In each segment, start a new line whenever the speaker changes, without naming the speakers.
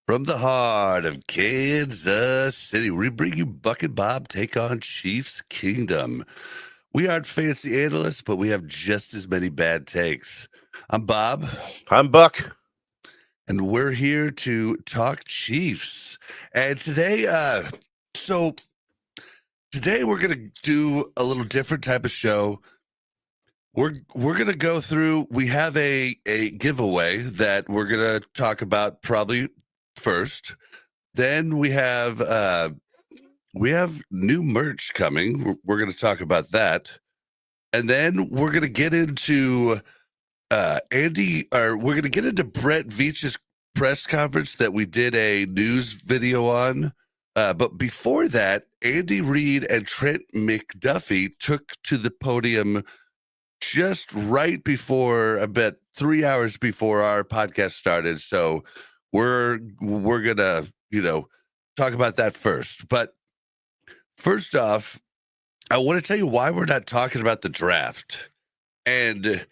From the heart of Kansas City, we bring you Buck and Bob Take on Chiefs Kingdom. We aren't fancy analysts, but we have just as many bad takes. I'm Bob,
I'm Buck.
and we're here to talk Chiefs. And so today we're gonna do a little different type of show. We're gonna go through. We have a giveaway that we're gonna talk about probably first. Then we have new merch coming. We're going to talk about that, and then we're going to get into we're going to get into Brett Veach's press conference that we did a news video on. But before that, Andy Reid and Trent McDuffie took to the podium just right before, about 3 hours before our podcast started. So we're gonna talk about that first. But first off, I want to tell you why we're not talking about the draft. And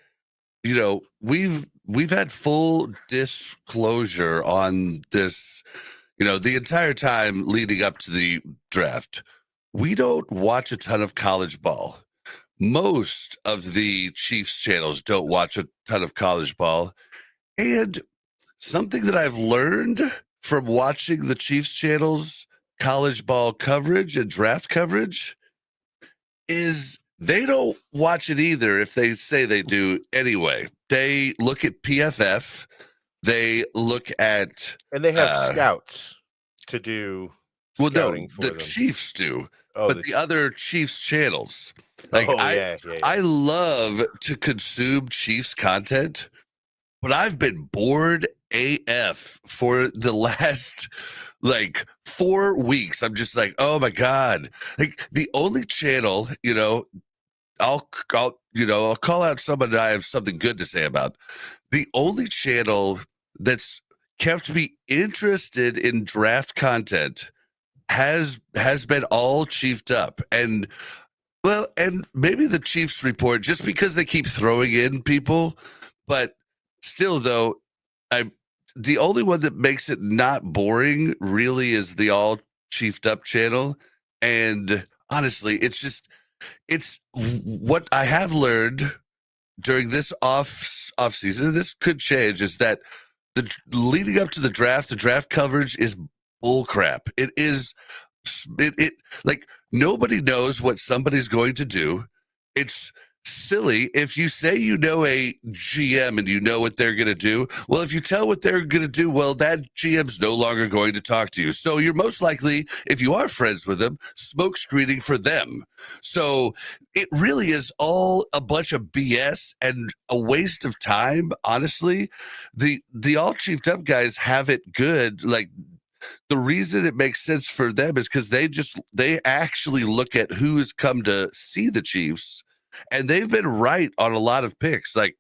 we've had full disclosure on this, the entire time leading up to the draft. We don't watch a ton of college ball. Most of the Chiefs channels don't watch a ton of college ball. And something that I've learned from watching the Chiefs channels college ball coverage and draft coverage is they don't watch it either if they say they do anyway. They look at PFF, they look at
And they have scouts to do scouting for
the
them.
Chiefs do,
Oh,
but the other Chiefs channels. Like
yeah.
I love to consume Chiefs content, but I've been bored AF for the last 4 weeks. I'm just like, oh my God. Like the only channel, I'll call out someone that I have something good to say about. The only channel that's kept me interested in draft content has been all Chiefed Up. And maybe the Chiefs report, just because they keep throwing in people, but still though, the only one that makes it not boring really is the all Chiefed Up channel. And honestly, it's what I have learned during this off season. This could change. Is that the leading up to the draft coverage is bull crap. It is like nobody knows what somebody's going to do. It's silly if you say you know a GM and you know what they're going to do. Well, if you tell what they're going to do, well, that GM's no longer going to talk to you. So you're most likely, if you are friends with them, smoke screening for them. So it really is all a bunch of BS and a waste of time. Honestly, the all chiefed up guys have it good. Like the reason it makes sense for them is because they actually look at who has come to see the Chiefs, and they've been right on a lot of picks, like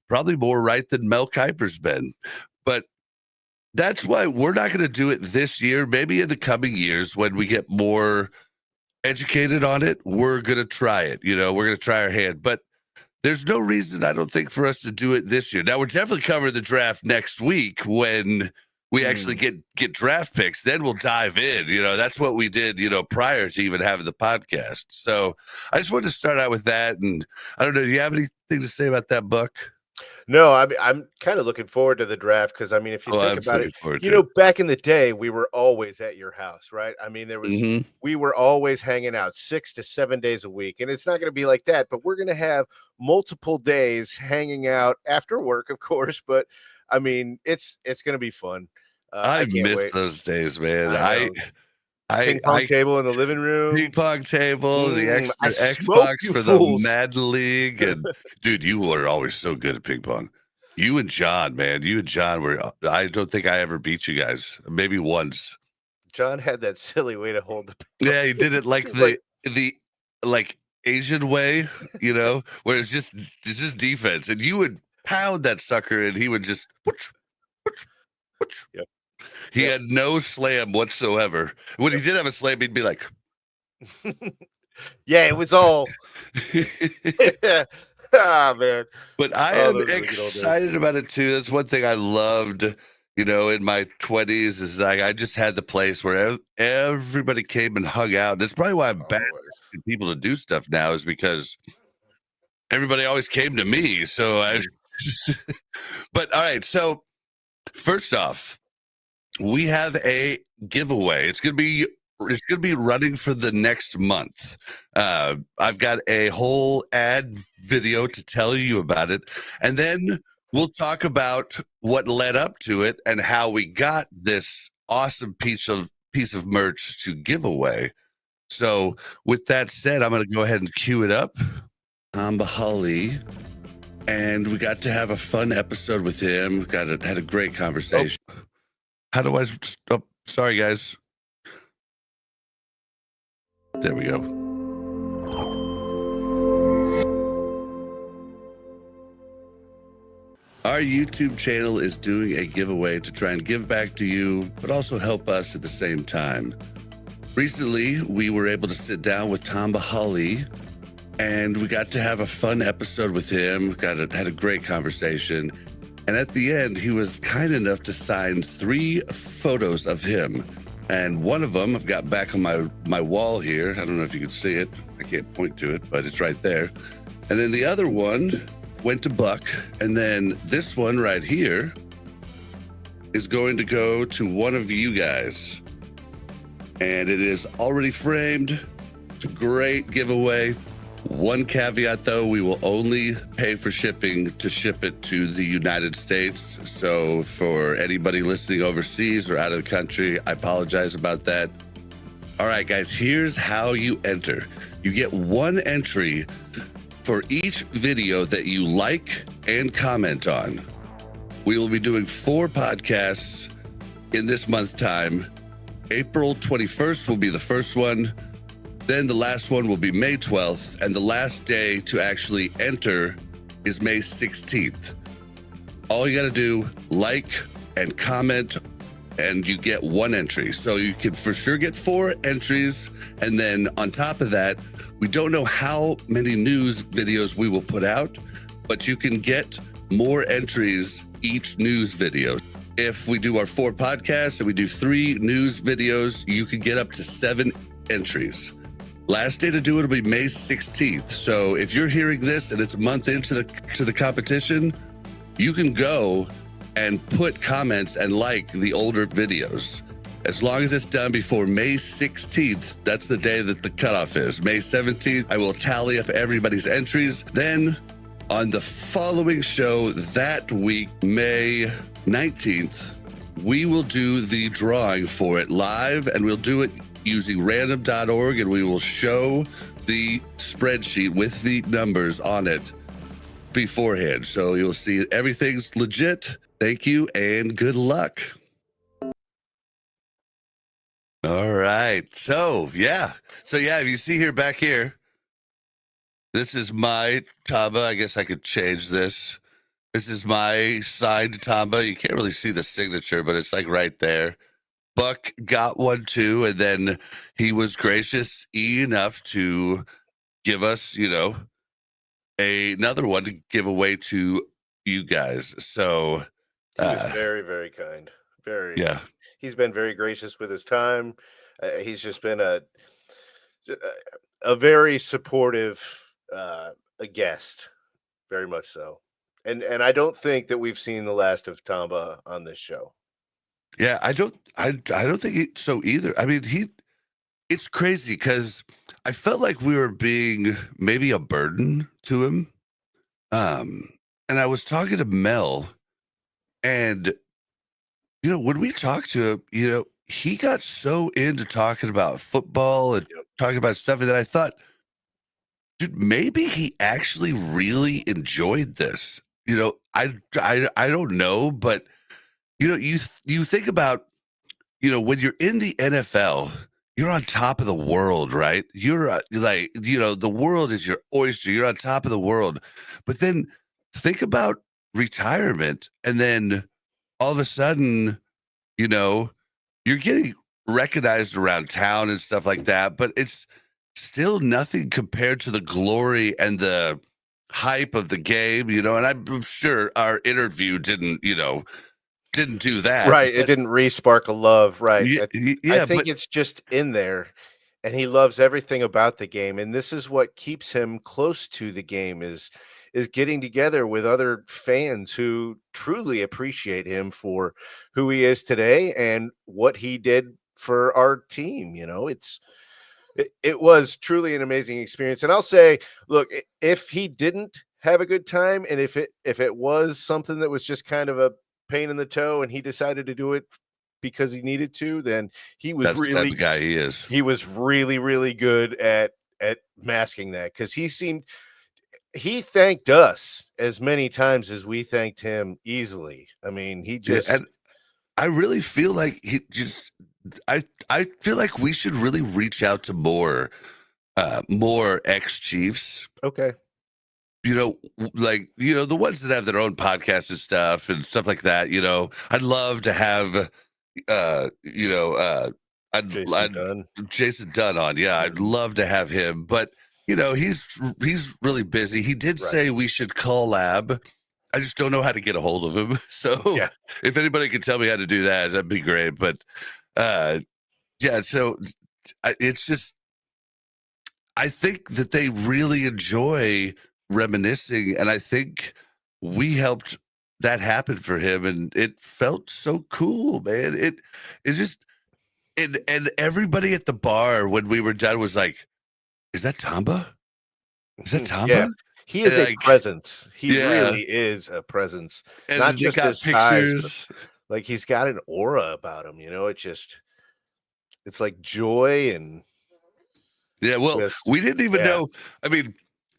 probably more right than Mel Kiper's been. But that's why we're not going to do it this year. Maybe in the coming years when we get more educated on it, we're going to try it. We're going to try our hand. But there's no reason, I don't think, for us to do it this year. Now, we're definitely covering the draft next week when we actually get draft picks. Then we'll dive in. That's what we did, prior to even having the podcast. So I just wanted to start out with that. And I don't know, do you have anything to say about that, Buck?
No, I'm kind of looking forward to the draft because, if you think about it, back in the day, we were always at your house, right? We were always hanging out 6 to 7 days a week, and it's not going to be like that, but we're going to have multiple days hanging out after work, of course, but it's going to be fun.
I miss those days, man.
Ping pong table in the living room.
Ping pong table, the extra Xbox for the Madden League. And dude, you were always so good at ping pong. You and John, man. You and John were, I don't think I ever beat you guys. Maybe once.
John had that silly way to hold the ping
pong. Yeah, he did it like the Asian way, where it's just defense. And you would pound that sucker and he would just
Yep.
He had no slam whatsoever. When he did have a slam, he'd be like,
yeah, it was all. Man.
But I am excited about it too. That's one thing I loved in my 20s is like I just had the place where everybody came and hung out. That's probably why I'm bad
Always.
at people to do stuff now, is because everybody always came to me. So but all right. So first off, we have a giveaway. It's gonna be running for the next month. I've got a whole ad video to tell you about it, and then we'll talk about what led up to it and how we got this awesome piece of merch to give away. So, with that said, I'm going to go ahead and cue it up. Tom Bahali, and we got to have a fun episode with him. Had a great conversation. How do I? Oh, sorry, guys. There we go. Our YouTube channel is doing a giveaway to try and give back to you, but also help us at the same time. Recently, we were able to sit down with Tom Bahali, and we got to have a fun episode with him. Had a great conversation. And at the end, he was kind enough to sign 3 photos of him. And one of them I've got back on my wall here. I don't know if you can see it. I can't point to it, but it's right there. And then the other one went to Buck. And then this one right here is going to go to one of you guys. And it is already framed. It's a great giveaway. One caveat, though, we will only pay for shipping to ship it to the United States. So for anybody listening overseas or out of the country, I apologize about that. All right, guys, here's how you enter. You get 1 entry for each video that you like and comment on. We will be doing 4 podcasts in this month time. April 21st will be the first one. Then the last one will be May 12th, and the last day to actually enter is May 16th. All you got to do, like and comment, and you get 1 entry. So you can for sure get 4 entries. And then on top of that, we don't know how many news videos we will put out, but you can get more entries each news video. If we do our 4 podcasts and we do 3 news videos, you can get up to 7 entries. Last day to do it will be May 16th. So if you're hearing this and it's a month into the competition, you can go and put comments and like the older videos. As long as it's done before May 16th, that's the day that the cutoff is. May 17th, I will tally up everybody's entries. Then on the following show that week, May 19th, we will do the drawing for it live, and we'll do it using random.org, and we will show the spreadsheet with the numbers on it beforehand. So you'll see everything's legit. Thank you and good luck. All right. So if you see here back here, this is my Tamba. I guess I could change this. This is my signed Tamba. You can't really see the signature, but it's like right there. Buck got one too, and then he was gracious enough to give us, another one to give away to you guys. So
he was very, very kind. Very,
yeah.
He's been very gracious with his time. He's just been a very supportive a guest, very much so. And I don't think that we've seen the last of Tamba on this show.
Yeah, I don't think so either. I mean, it's crazy because I felt like we were being maybe a burden to him. And I was talking to Mel, and when we talked to him, he got so into talking about football and talking about stuff, and then I thought, dude, maybe he actually really enjoyed this. I don't know, but you think about, when you're in the NFL, you're on top of the world, right? You're the world is your oyster. You're on top of the world. But then think about retirement, and then all of a sudden, you're getting recognized around town and stuff like that, but it's still nothing compared to the glory and the hype of the game, and I'm sure our interview didn't, didn't do that.
Right. It didn't re-spark a love. Right. I
Yeah,
think
but
it's just in there, and he loves everything about the game. And this is what keeps him close to the game is getting together with other fans who truly appreciate him for who he is today and what he did for our team. It was truly an amazing experience. And I'll say, look, if he didn't have a good time, and if it was something that was just kind of a pain in the toe, and he decided to do it because he needed to, then he was
that's the type
really
of guy he is.
he was really, really good at masking that, because he thanked us as many times as we thanked him easily. I mean, he
Yeah,
just
and I really feel like I feel like we should really reach out to more ex-Chiefs.
okay.
Like, the ones that have their own podcasts and stuff like that. I'd love to have
Jason
I'd
Dunn.
Jason Dunn on. Yeah, I'd
Mhm.
love to have him, but he's really busy. He did
Right.
say we should collab. I just don't know how to get a hold of him. So
Yeah.
if anybody could tell me how to do that, that'd be great. But yeah, so it's just I think that they really enjoy reminiscing, and I think we helped that happen for him, and it felt so cool, man. It's just and everybody at the bar when we were done was like, "Is that Tamba? Is that
Yeah.
Tamba?"
He
And
is a
like,
presence. He
yeah,
really is a presence, not
and they
just
got
his size, but
pictures.
like he's got an aura about him. It's like joy and
Yeah, well,
just,
we didn't even
yeah.
know. I mean,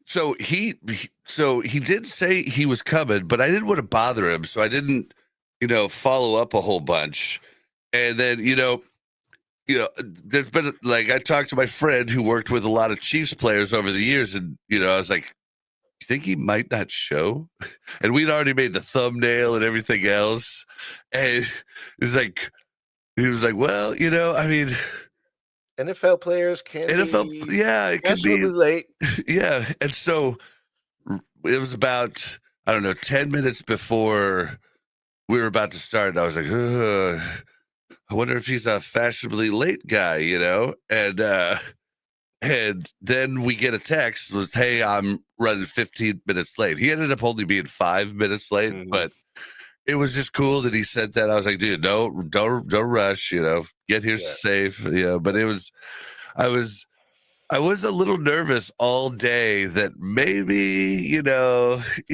so he did say he was coming, but I didn't want to bother him, so I didn't, follow up a whole bunch. And then, there's been like I talked to my friend who worked with a lot of Chiefs players over the years, and I was like, "You think he might not show?" And we'd already made the thumbnail and everything else, and he was like, "Well, I mean,
NFL players can
NFL,
be
yeah, it could be,
fashionably late.
yeah." And so it was about, I don't know, 10 minutes before we were about to start. And I was like, "Ugh, I wonder if he's a fashionably late guy, and then we get a text with, "Hey, I'm running 15 minutes late." He ended up only being 5 minutes late,
Mhm.
but it was just cool that he said that. I was like, "Dude, no, don't rush, get here
Yeah.
safe." But I was I was a little nervous all day that maybe, he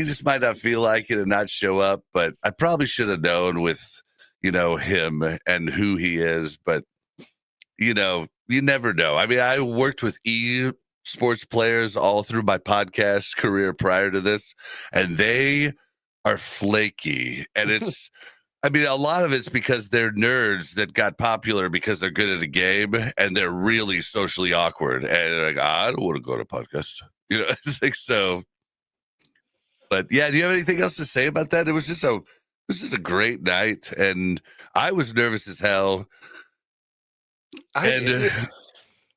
just might not feel like it and not show up, but I probably should have known with, him and who he is, but you never know. I mean, I worked with sports players all through my podcast career prior to this, and they are flaky. And I mean, a lot of it's because they're nerds that got popular because they're good at a game and they're really socially awkward. And they're like, I don't want to go to a podcast. It's like so. But yeah, do you have anything else to say about that? This is a great night, and I was nervous as hell.
I
And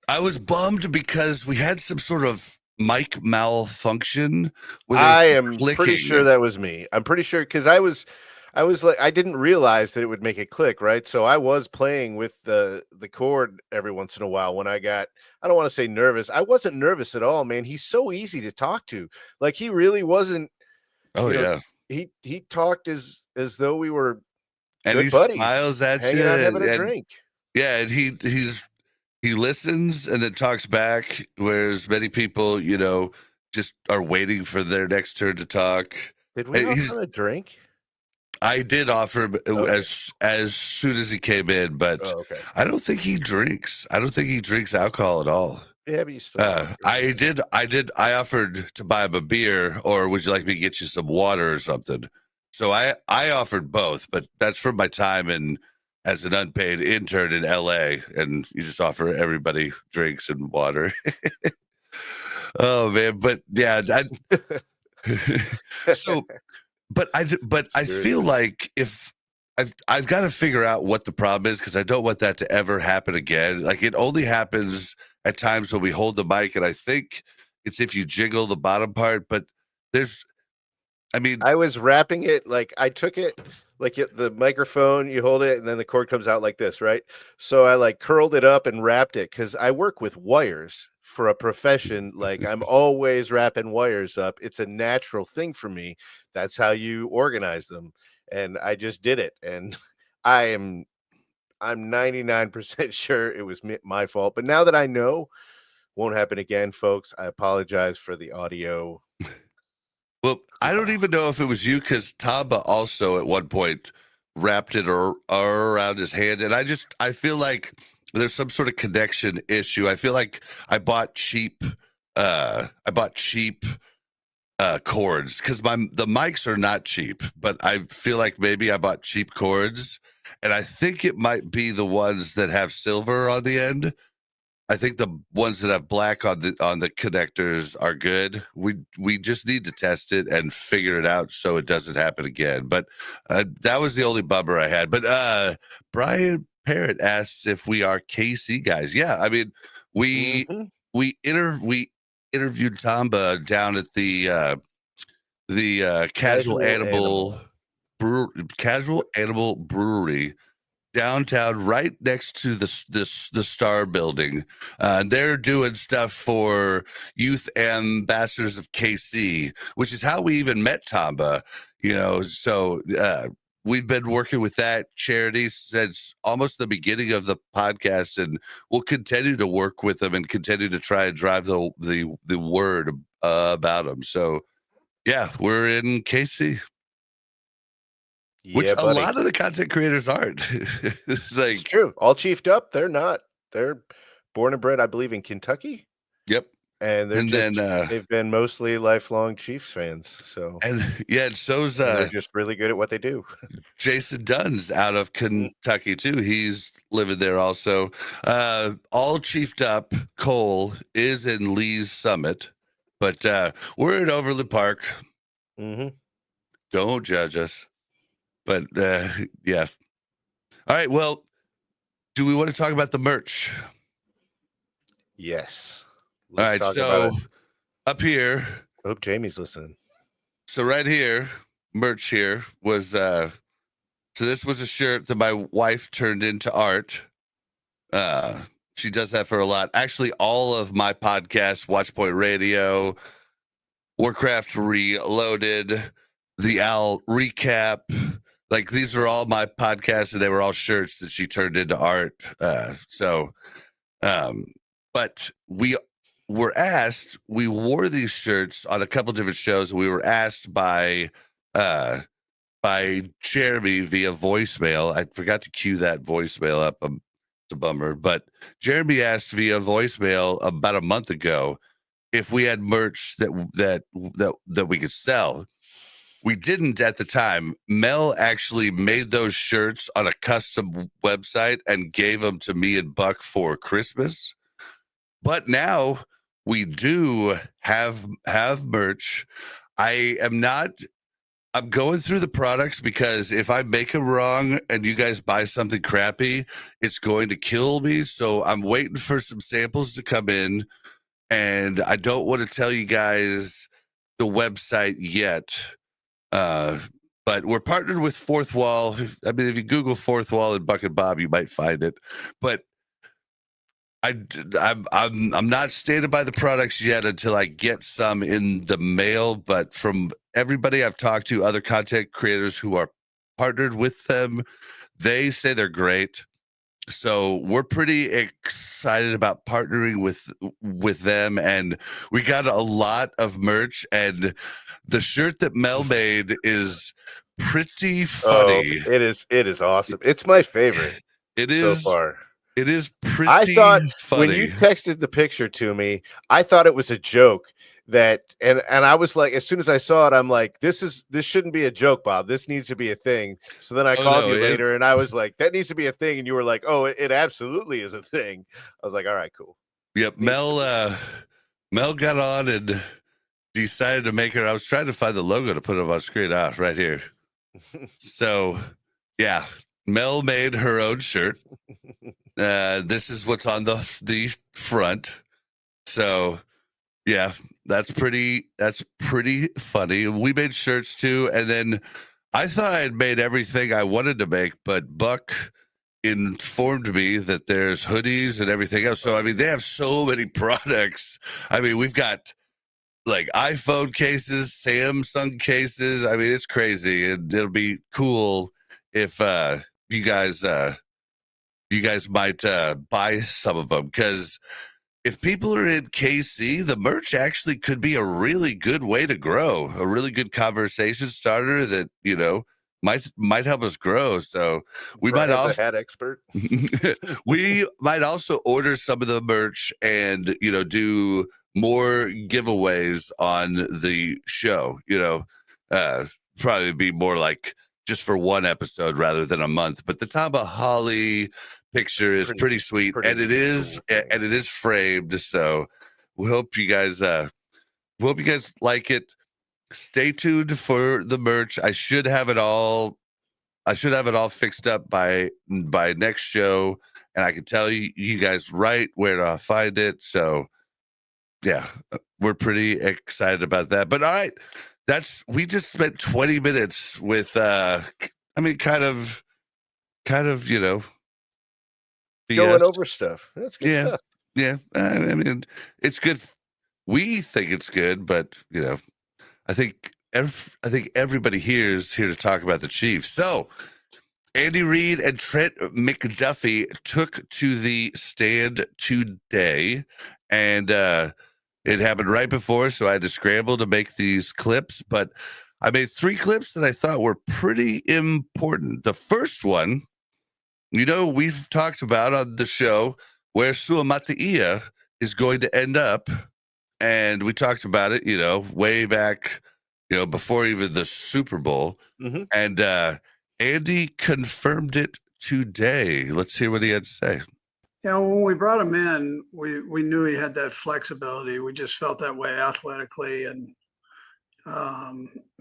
I was bummed because we had some sort of mic malfunction where there was
I
some
am pretty sure
clicking.
that was me. I'm pretty sure, because I was like, I didn't realize that it would make it click, right? So I was playing with the cord every once in a while when I don't want to say nervous. I wasn't nervous at all, man. He's so easy to talk to. Like, he really wasn't,
Oh
you know,
yeah,
he talked as though we were
and
good
he
buddies
smiles at you,
hanging out having a
and
drink.
yeah, and he listens and then talks back, whereas many people, just are waiting for their next turn to talk.
Did we
And
offer him a drink?
I did offer him
Okay.
as soon as he came in, but
Oh, okay.
I don't think he drinks. I don't think he drinks alcohol at all.
Yeah, but you still offer him.
I offered to buy him a beer, or would you like me to get you some water or something? So I offered both, but that's from my time as an unpaid intern in LA, and you just offer everybody drinks and water. Oh man, but yeah, so but I feel
Seriously.
like if I've got to figure out what the problem is, because I don't want that to ever happen again. Like, it only happens at times when we hold the mic, and I think it's if you jiggle the bottom part. But there's, I mean,
I was wrapping it, like, I took it, like the microphone, you hold it and then the cord comes out like this, right? So I like curled it up and wrapped it because I work with wires for a profession. Like I'm always wrapping wires up. It's a natural thing for me. That's how you organize them. And I just did it. And I am I'm 99% sure it was my fault. But now that I know, won't happen again, folks. I apologize for the audio.
Well, I don't even know if it was you because Tamba also at one point wrapped it or around his hand, and I feel like there's some sort of connection issue. I feel like I bought cheap cords because the mics are not cheap, but I feel like maybe I bought cheap cords, and I think it might be the ones that have silver on the end. I think the ones that have black on the connectors are good. We just need to test it and figure it out so it doesn't happen again. But that was the only bummer I had. But Brian Parrott asks if we are KC guys. Yeah, I mean we interviewed Tamba down at the Casual Animal Brewery downtown, right next to the Star Building. They're doing stuff for Youth Ambassadors of KC, which is how we even met Tamba. So we've been working with that charity since almost the beginning of the podcast, and we'll continue to work with them and continue to try and drive the word about them. So yeah, we're in KC.
Yeah,
Which a
buddy.
lot of the content creators aren't.
It's true. All chiefed up. They're not. They're born and bred, I believe, in Kentucky.
Yep.
And they've been mostly lifelong Chiefs fans. So
and so's
they're just really good at what they do.
Jason Dunn's out of Kentucky too. He's living there also. All chiefed up. Cole is in Lee's Summit, but we're in Overland Park.
Mm-hmm.
Don't judge us. But yeah. All right. Well, do we want to talk about the merch?
Yes.
All right. So up here.
I hope Jamie's listening.
So right here, merch here was so this was a shirt that my wife turned into art. She does that for a lot. Actually, all of my podcasts, Watchpoint Radio, Warcraft Reloaded, the Owl Recap, like these are all my podcasts, and they were all shirts that she turned into art. But we wore these shirts on a couple different shows. We were asked by Jeremy via voicemail. I forgot to cue that voicemail up. It's a bummer, but Jeremy asked via voicemail about a month ago if we had merch that we could sell. We didn't at the time. Mel actually made those shirts on a custom website and gave them to me and Buck for Christmas. But now we do have merch. I'm going through the products because if I make them wrong and you guys buy something crappy, it's going to kill me. So I'm waiting for some samples to come in, and I don't want to tell you guys the website yet. But we're partnered with Fourth Wall. I mean, if you Google Fourth Wall and Bucket Bob, you might find it. But I'm not stated by the products yet until I get some in the mail. But from everybody I've talked to, other content creators who are partnered with them, they say they're great. So we're pretty excited about partnering with them, and we got a lot of merch. And the shirt that Mel made is pretty funny.
Oh, it is awesome. It's my favorite.
It is
so far.
It is pretty
I thought
funny.
When you texted the picture to me, I thought it was a joke and I was like, as soon as I saw it, I'm like, this shouldn't be a joke, Bob. This needs to be a thing. So then I called you later and I was like, that needs to be a thing. And you were like, oh, it absolutely is a thing. I was like, all right, cool.
Yep. Mel got on and decided to make her. I was trying to find the logo to put it on screen. Right here. So yeah, Mel made her own shirt. This is what's on the front. So yeah, that's pretty funny. We made shirts too, and then I thought I had made everything I wanted to make, but Buck informed me that there's hoodies and everything else. So I mean, they have so many products. I mean, we've got like iPhone cases, Samsung cases. I mean, it's crazy, and it'll be cool if you guys might buy some of them, because if people are in KC, the merch actually could be a really good way to grow, a really good conversation starter that, you know, might help us grow. So we might
Brian's a
also
hat expert.
we might also order some of the merch and, you know, do more giveaways on the show, you know. Probably be more like just for one episode rather than a month. But the Taba Holly picture is pretty sweet, and it is framed. So we hope you guys like it. Stay tuned for the merch. I should have it all fixed up by next show, and I can tell you guys right where to find it. So yeah, we're pretty excited about that. But all right, we just spent 20 minutes with I mean, kind of, you know,
going over stuff. That's good
yeah,
stuff.
Yeah. I mean, it's good. We think it's good, but you know, I think everybody here is here to talk about the Chiefs. So Andy Reid and Trent McDuffie took to the stand today, and it happened right before, so I had to scramble to make these clips. But I made 3 clips that I thought were pretty important. The first one, you know, we've talked about on the show where Suamataia is going to end up, and we talked about it, you know, way back, you know, before even the Super Bowl.
Mm-hmm.
And Andy confirmed it today. Let's hear what he had to say.
Yeah, when we brought him in, we knew he had that flexibility. We just felt that way athletically, and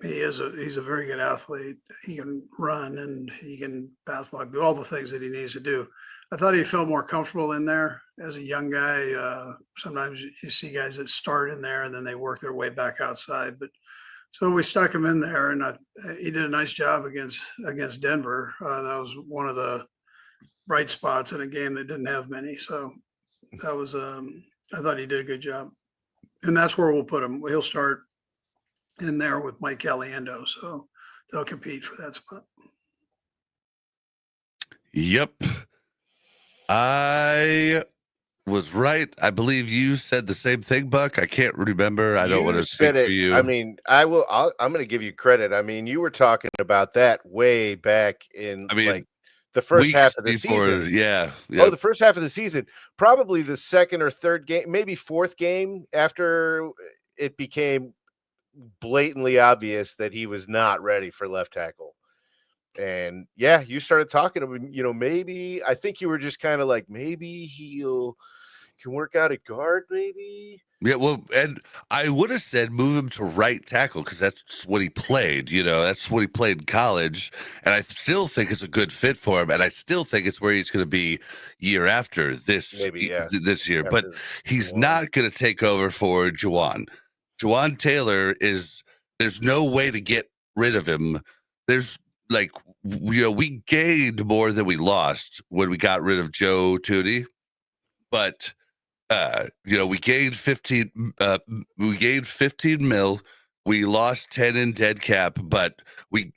he's a very good athlete. He can run and he can pass block, do all the things that he needs to do. I thought he felt more comfortable in there as a young guy. Sometimes you see guys that start in there and then they work their way back outside. But so we stuck him in there, and he did a nice job against Denver. That was one of the bright spots in a game that didn't have many. So that was I thought he did a good job, and that's where we'll put him. He'll start in there with Mike Caliendo, so they'll compete for that spot.
Yep, I was right. I believe you said the same thing, Buck. I can't remember. I don't want to speak for you.
I mean, I'm going to give you credit. I mean, you were talking about that way back in, like, the first half of the season.
Yeah.
Oh, the first half of the season, probably the second or third game, maybe fourth game after it became blatantly obvious that he was not ready for left tackle. And yeah, you started talking to him, you know, maybe, I think you were just kind of like, maybe can work out at guard, maybe.
Yeah, well, and I would have said move him to right tackle because that's what he played. You know, that's what he played in college, and I still think it's a good fit for him, and I still think it's where he's going to be year after this. Maybe, yeah, this year, but he's not going to take over for Juwan. Juwan Taylor there's no way to get rid of him. There's like, you know, we gained more than we lost when we got rid of Joe Tooney, but. You know, we gained 15 mil. We lost 10 in dead cap, but we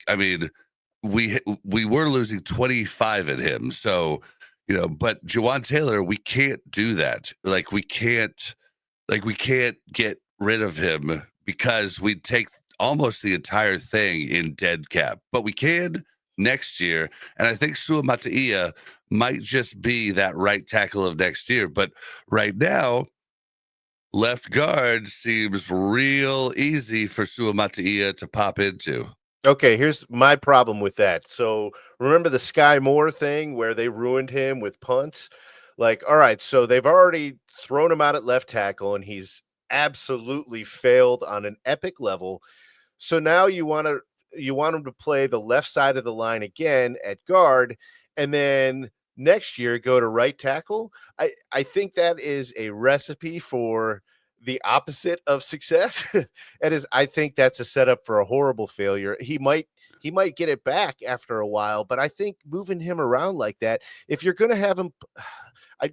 were losing 25 at him. So, you know, but Juwan Taylor, we can't do that. Like we can't get rid of him because we'd take almost the entire thing in dead cap. But we can next year. And I think Suamataia might just be that right tackle of next year. But right now, left guard seems real easy for Suamataia to pop into.
Okay, here's my problem with that. So remember the Sky Moore thing where they ruined him with punts? Like, all right, so they've already thrown him out at left tackle and he's absolutely failed on an epic level. So now you want him to play the left side of the line again at guard, and then next year go to right tackle. I think that is a recipe for the opposite of success. I think that's a setup for a horrible failure. He might he might get it back after a while. But I think moving him around like that, if you're going to have him, I,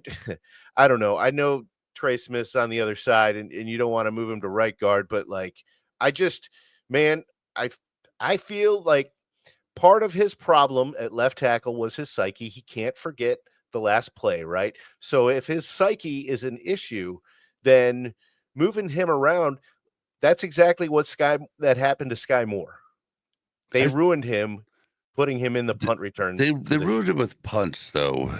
I don't know. I know Trey Smith's on the other side, and you don't want to move him to right guard, but like, I just, man, I feel like part of his problem at left tackle was his psyche. He can't forget the last play, right? So if his psyche is an issue, then moving him around, that's exactly that happened to Sky Moore. They ruined him, putting him in the punt return.
They ruined him with punts, though.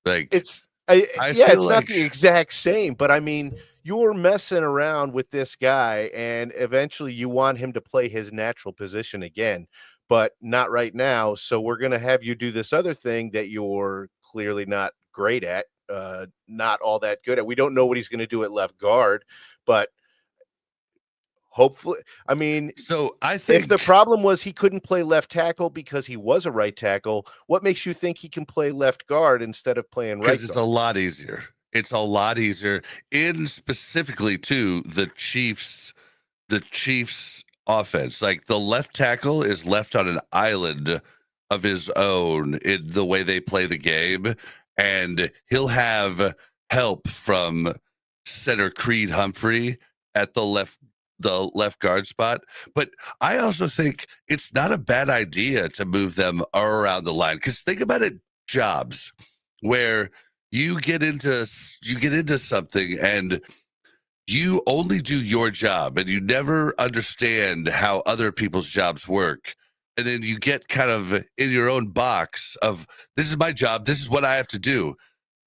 Like
it's it's not the exact same, but I mean, you're messing around with this guy, and eventually you want him to play his natural position again, but not right now. So we're going to have you do this other thing that you're clearly not great at, not all that good at. We don't know what he's going to do at left guard, but hopefully, I mean,
so I think
if the problem was he couldn't play left tackle because he was a right tackle, what makes you think he can play left guard instead of playing right guard?
Because it's a lot easier. It's a lot easier in specifically to the Chiefs offense. Like the left tackle is left on an island of his own in the way they play the game, and he'll have help from center Creed Humphrey at the left guard spot. But I also think it's not a bad idea to move them around the line, because think about it, jobs where you get into something and you only do your job and you never understand how other people's jobs work. And then you get kind of in your own box of, this is my job, this is what I have to do.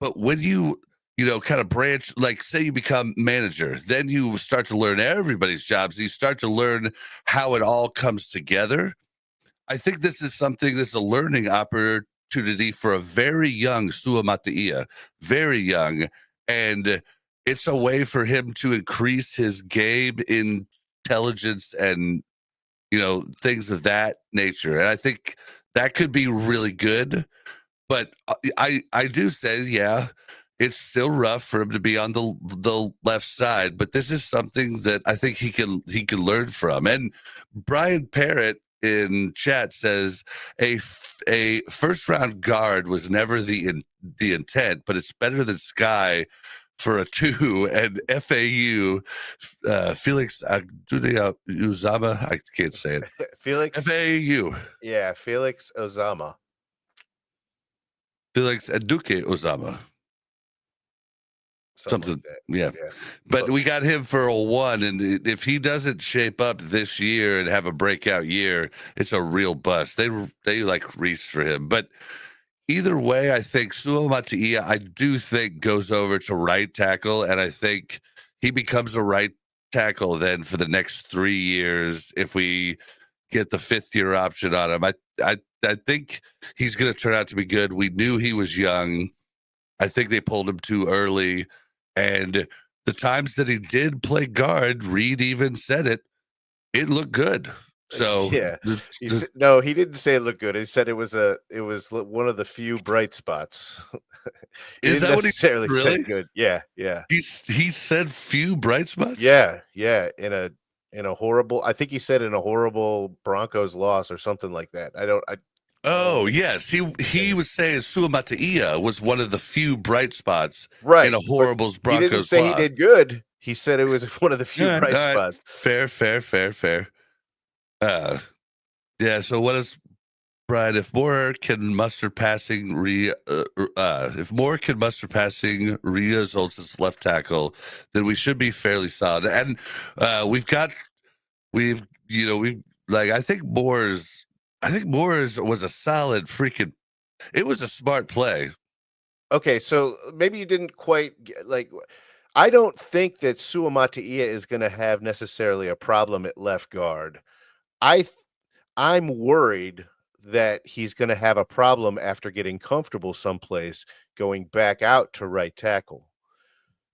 But when you kind of branch, like say you become manager, then you start to learn everybody's jobs. You start to learn how it all comes together. I think this is a learning opportunity for a very young Sua Mataia, very young. And it's a way for him to increase his game intelligence and, things of that nature. And I think that could be really good. But I do say, yeah, it's still rough for him to be on the left side, but this is something that I think he can learn from. And Brian Parrott in chat says a first round guard was never the intent, but it's better than Sky for a 2. And FAU Felix Uzama, I can't say it.
Felix
FAU,
yeah, Felix Uzama.
Felix Duque Uzama. Something like that. Yeah. But we got him for a 1, and if he doesn't shape up this year and have a breakout year, it's a real bust. They like reached for him. But either way, I think Sua Mataia, I do think, goes over to right tackle, and I think he becomes a right tackle then for the next 3 years if we get the 5th-year option on him. I think he's going to turn out to be good. We knew he was young. I think they pulled him too early. And the times that he did play guard, Reed even said it looked good. So
yeah, no, he didn't say it looked good. He said it was one of the few bright spots.
Is that
necessarily
what he really
said good? Yeah.
He said few bright spots.
Yeah. In a horrible, I think he said in a horrible Broncos loss or something like that.
Oh, yes. He was saying Sua Mataia was one of the few bright spots in a horrible Broncos loss.
He didn't say he did good. He said it was one of the few bright spots.
Fair. Yeah, so what is, Brian, if Moore can muster passing results as left tackle, then we should be fairly solid. And I think Moore's was a solid freaking, it was a smart play.
Okay, so maybe you didn't quite I don't think that Sua Mataia is going to have necessarily a problem at left guard. I'm worried that he's going to have a problem after getting comfortable someplace going back out to right tackle.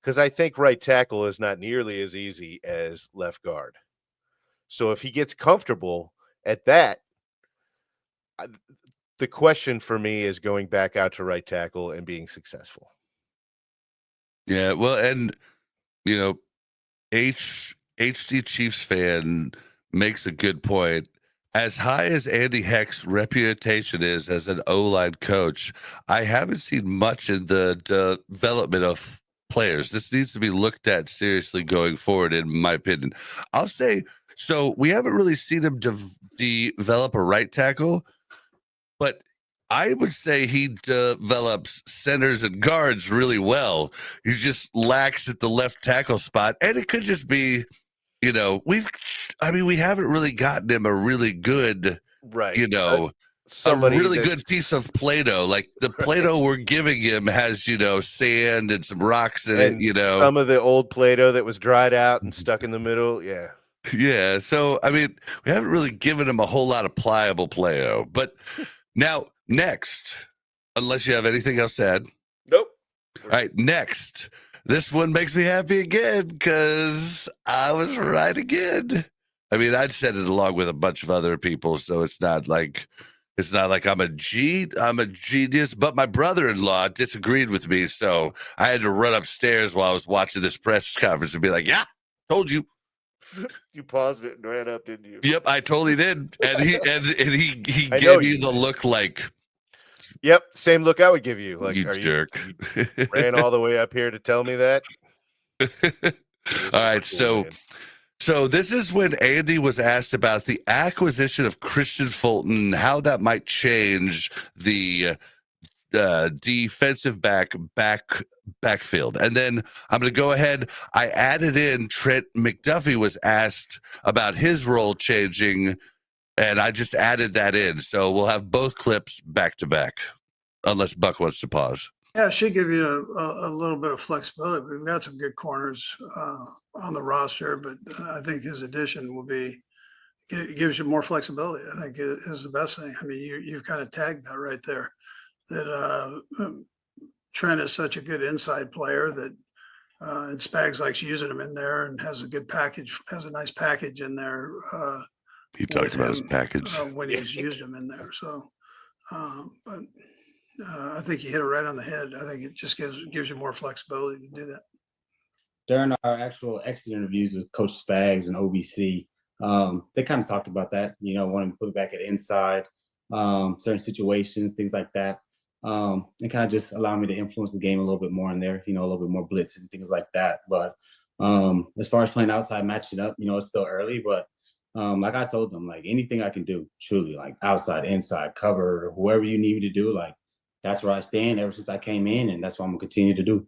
Because I think right tackle is not nearly as easy as left guard. So if he gets comfortable at that, the question for me is going back out to right tackle and being successful.
Yeah, well, and HD Chiefs fan makes a good point. as high as Andy Heck's reputation is as an O-line coach, I haven't seen much in the development of players. This needs to be looked at seriously going forward, in my opinion. I'll say, so we haven't really seen him develop a right tackle, but I would say he develops centers and guards really well. He just lacks at the left tackle spot, and it could just be, we haven't really gotten him a really good,
right,
a really good piece of Play-Doh. Like the Play-Doh we're giving him has, sand and some rocks in it,
some of the old Play-Doh that was dried out and stuck in the middle. Yeah.
Yeah. So, we haven't really given him a whole lot of pliable Play-Doh. But now, next, unless you have anything else to add.
Nope.
All right. Next. This one makes me happy again because I was right again. I'd said it along with a bunch of other people, so it's not like I'm a genius. But my brother-in-law disagreed with me, so I had to run upstairs while I was watching this press conference and be like, "Yeah, told you."
You paused it and ran up, didn't you?
Yep, I totally did. And he gave me the look like.
Yep, same look I would give you. Like,
you jerk.
You ran all the way up here to tell me that?
All right, so this is when Andy was asked about the acquisition of Christian Fulton, how that might change the defensive backfield. And then I'm going to go ahead. I added in Trent McDuffie was asked about his role changing, and I just added that in. So we'll have both clips back to back, unless Buck wants to pause.
Yeah, it should give you a little bit of flexibility. We've got some good corners on the roster, but I think his addition will it gives you more flexibility. I think it is the best thing. You've kind of tagged that right there. That Trent is such a good inside player that and Spags likes using him in there and has a nice package in there.
He talked about his package
when he's used him in there. So, but I think you hit it right on the head. I think it just gives you more flexibility to do that.
During our actual exit interviews with Coach Spags and OBC, they kind of talked about that, wanting to put it back at inside, certain situations, things like that. And kind of just allow me to influence the game a little bit more in there, a little bit more blitz and things like that. But as far as playing outside, matching up, it's still early, but like I told them, like anything I can do, truly, like outside, inside, cover, whoever you need me to do, like that's where I stand ever since I came in, and that's what I'm gonna continue to do.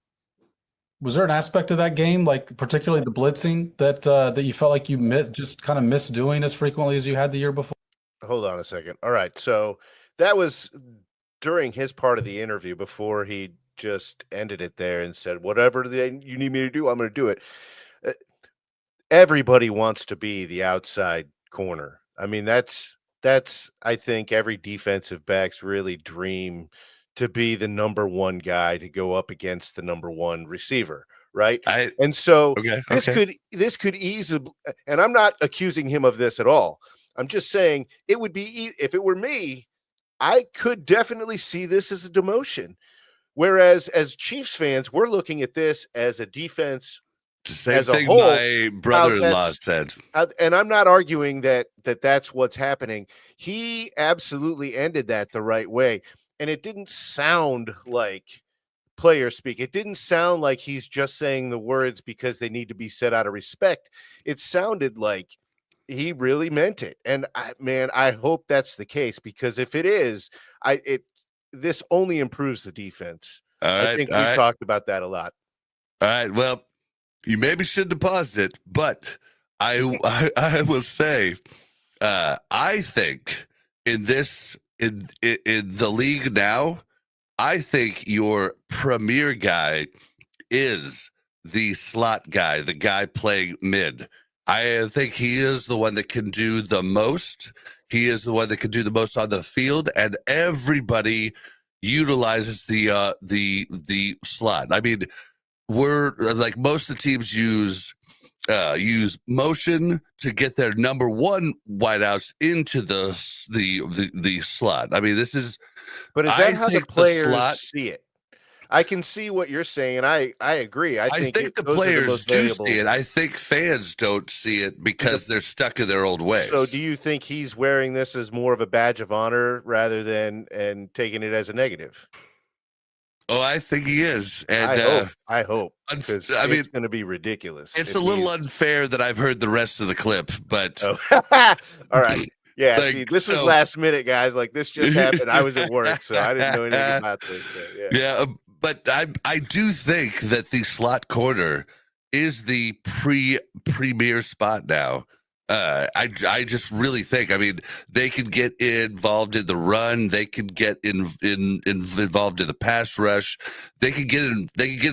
Was there an aspect of that game, like particularly the blitzing, that you felt like you missed doing as frequently as you had the year before?
Hold on a second. All right, so that was during his part of the interview before he just ended it there and said, "Whatever you need me to do, I'm going to do it." Everybody wants to be the outside corner. That's I think every defensive back's really dream, to be the number one guy to go up against the number one receiver, right? This could easily, and I'm not accusing him of this at all. I'm just saying it would be, if it were me, I could definitely see this as a demotion. Whereas as Chiefs fans, we're looking at this as a defense.
Same thing my brother-in-law said.
And I'm not arguing that's what's happening. He absolutely ended that the right way. And it didn't sound like player speak. It didn't sound like he's just saying the words because they need to be said out of respect. It sounded like he really meant it. And I hope that's the case, because if it is, this only improves the defense. I think we've talked about that a lot.
All right. Well, you maybe shouldn't have paused it, but I will say, I think in the league now, I think your premier guy is the slot guy, the guy playing mid. I think he is the one that can do the most. He is the one that can do the most on the field, and everybody utilizes the slot. We're like, most of the teams use motion to get their number one wideouts into the slot. This is.
But is that how the players see it? I can see what you're saying, and I agree. I think
the
those are the
players
most
do
valuable.
see it. I think fans don't see it because they're stuck in their old ways.
So do you think he's wearing this as more of a badge of honor rather than and taking it as a negative?
Oh, I think he is. And
I hope, because
I mean,
it's going to be ridiculous.
It's a little unfair that I've heard the rest of the clip, but
all right. Yeah,
like,
see, this is last minute, guys. Like, this just happened. I was at work, so I didn't know anything about this. So,
yeah, but I do think that the slot corner is the premier spot now. I just really think. I mean, they can get involved in the run. They can get involved in the pass rush. They can get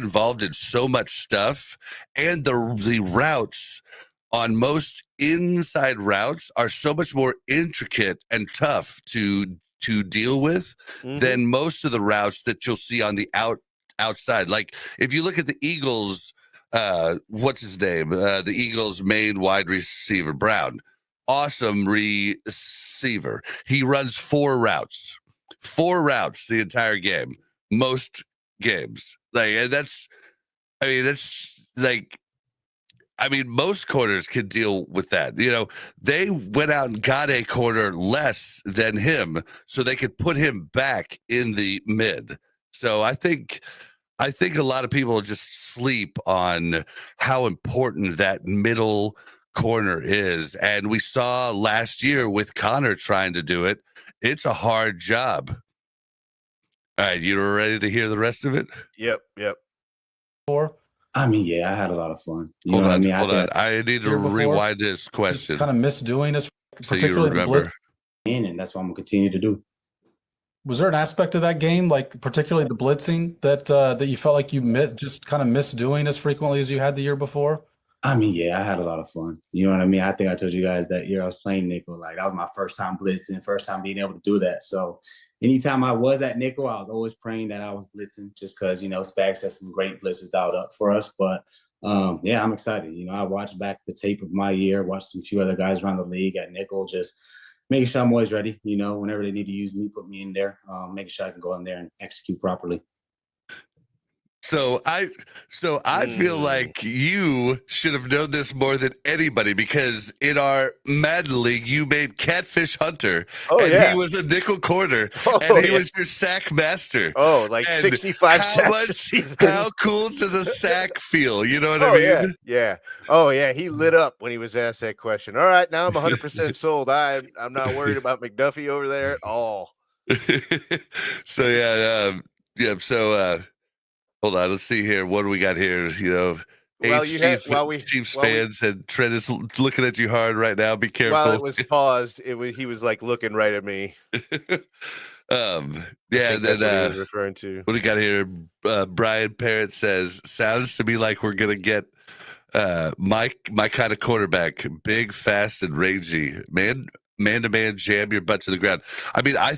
involved in so much stuff, and the routes on most inside routes are so much more intricate and tough to deal with than most of the routes that you'll see on the outside. Like if you look at the Eagles, what's his name? The Eagles' main wide receiver, Brown. Awesome receiver. He runs 4 routes the entire game. Most games. That's most corners can deal with that. You know, they went out and got a corner less than him so they could put him back in the mid. So I think a lot of people just sleep on how important that middle corner is. And we saw last year with Connor trying to do it. It's a hard job. All right, you ready to hear the rest of it?
Yep.
I mean, yeah, I had a lot of fun.
Hold on. I need to rewind this question.
Just kind of miss doing this,
so
particularly
you remember.
And that's what I'm gonna continue to do.
Was there an aspect of that game, like particularly the blitzing, that you felt like you just kind of missed doing as frequently as you had the year before?
I mean, yeah, I had a lot of fun. You know what I mean? I think I told you guys that year I was playing nickel. Like that was my first time blitzing, first time being able to do that. So anytime I was at nickel, I was always praying that I was blitzing, just because Spags has some great blitzes dialed up for us. But yeah, I'm excited. I watched back the tape of my year, watched some few other guys around the league at nickel, just making sure I'm always ready. Whenever they need to use me, put me in there, making sure I can go in there and execute properly.
So I feel like you should have known this more than anybody, because in our Madden League, you made Catfish Hunter, he was a nickel corner, and he was your sack master.
Oh, like 65 sacks a season.
How cool does a sack feel? You know what I mean?
Yeah. Oh, yeah. He lit up when he was asked that question. All right, now I'm 100% sold. I'm not worried about McDuffie over there at all.
So hold on, let's see here. What do we got here? Chiefs fans, and Trent is looking at you hard right now. Be careful.
While it was paused, he was like looking right at me.
Then
that's what he was referring to.
What do we got here? Brian Parrott says, "Sounds to me like we're gonna get my kind of quarterback, big, fast, and rangy. Man to man, jam your butt to the ground." I mean, I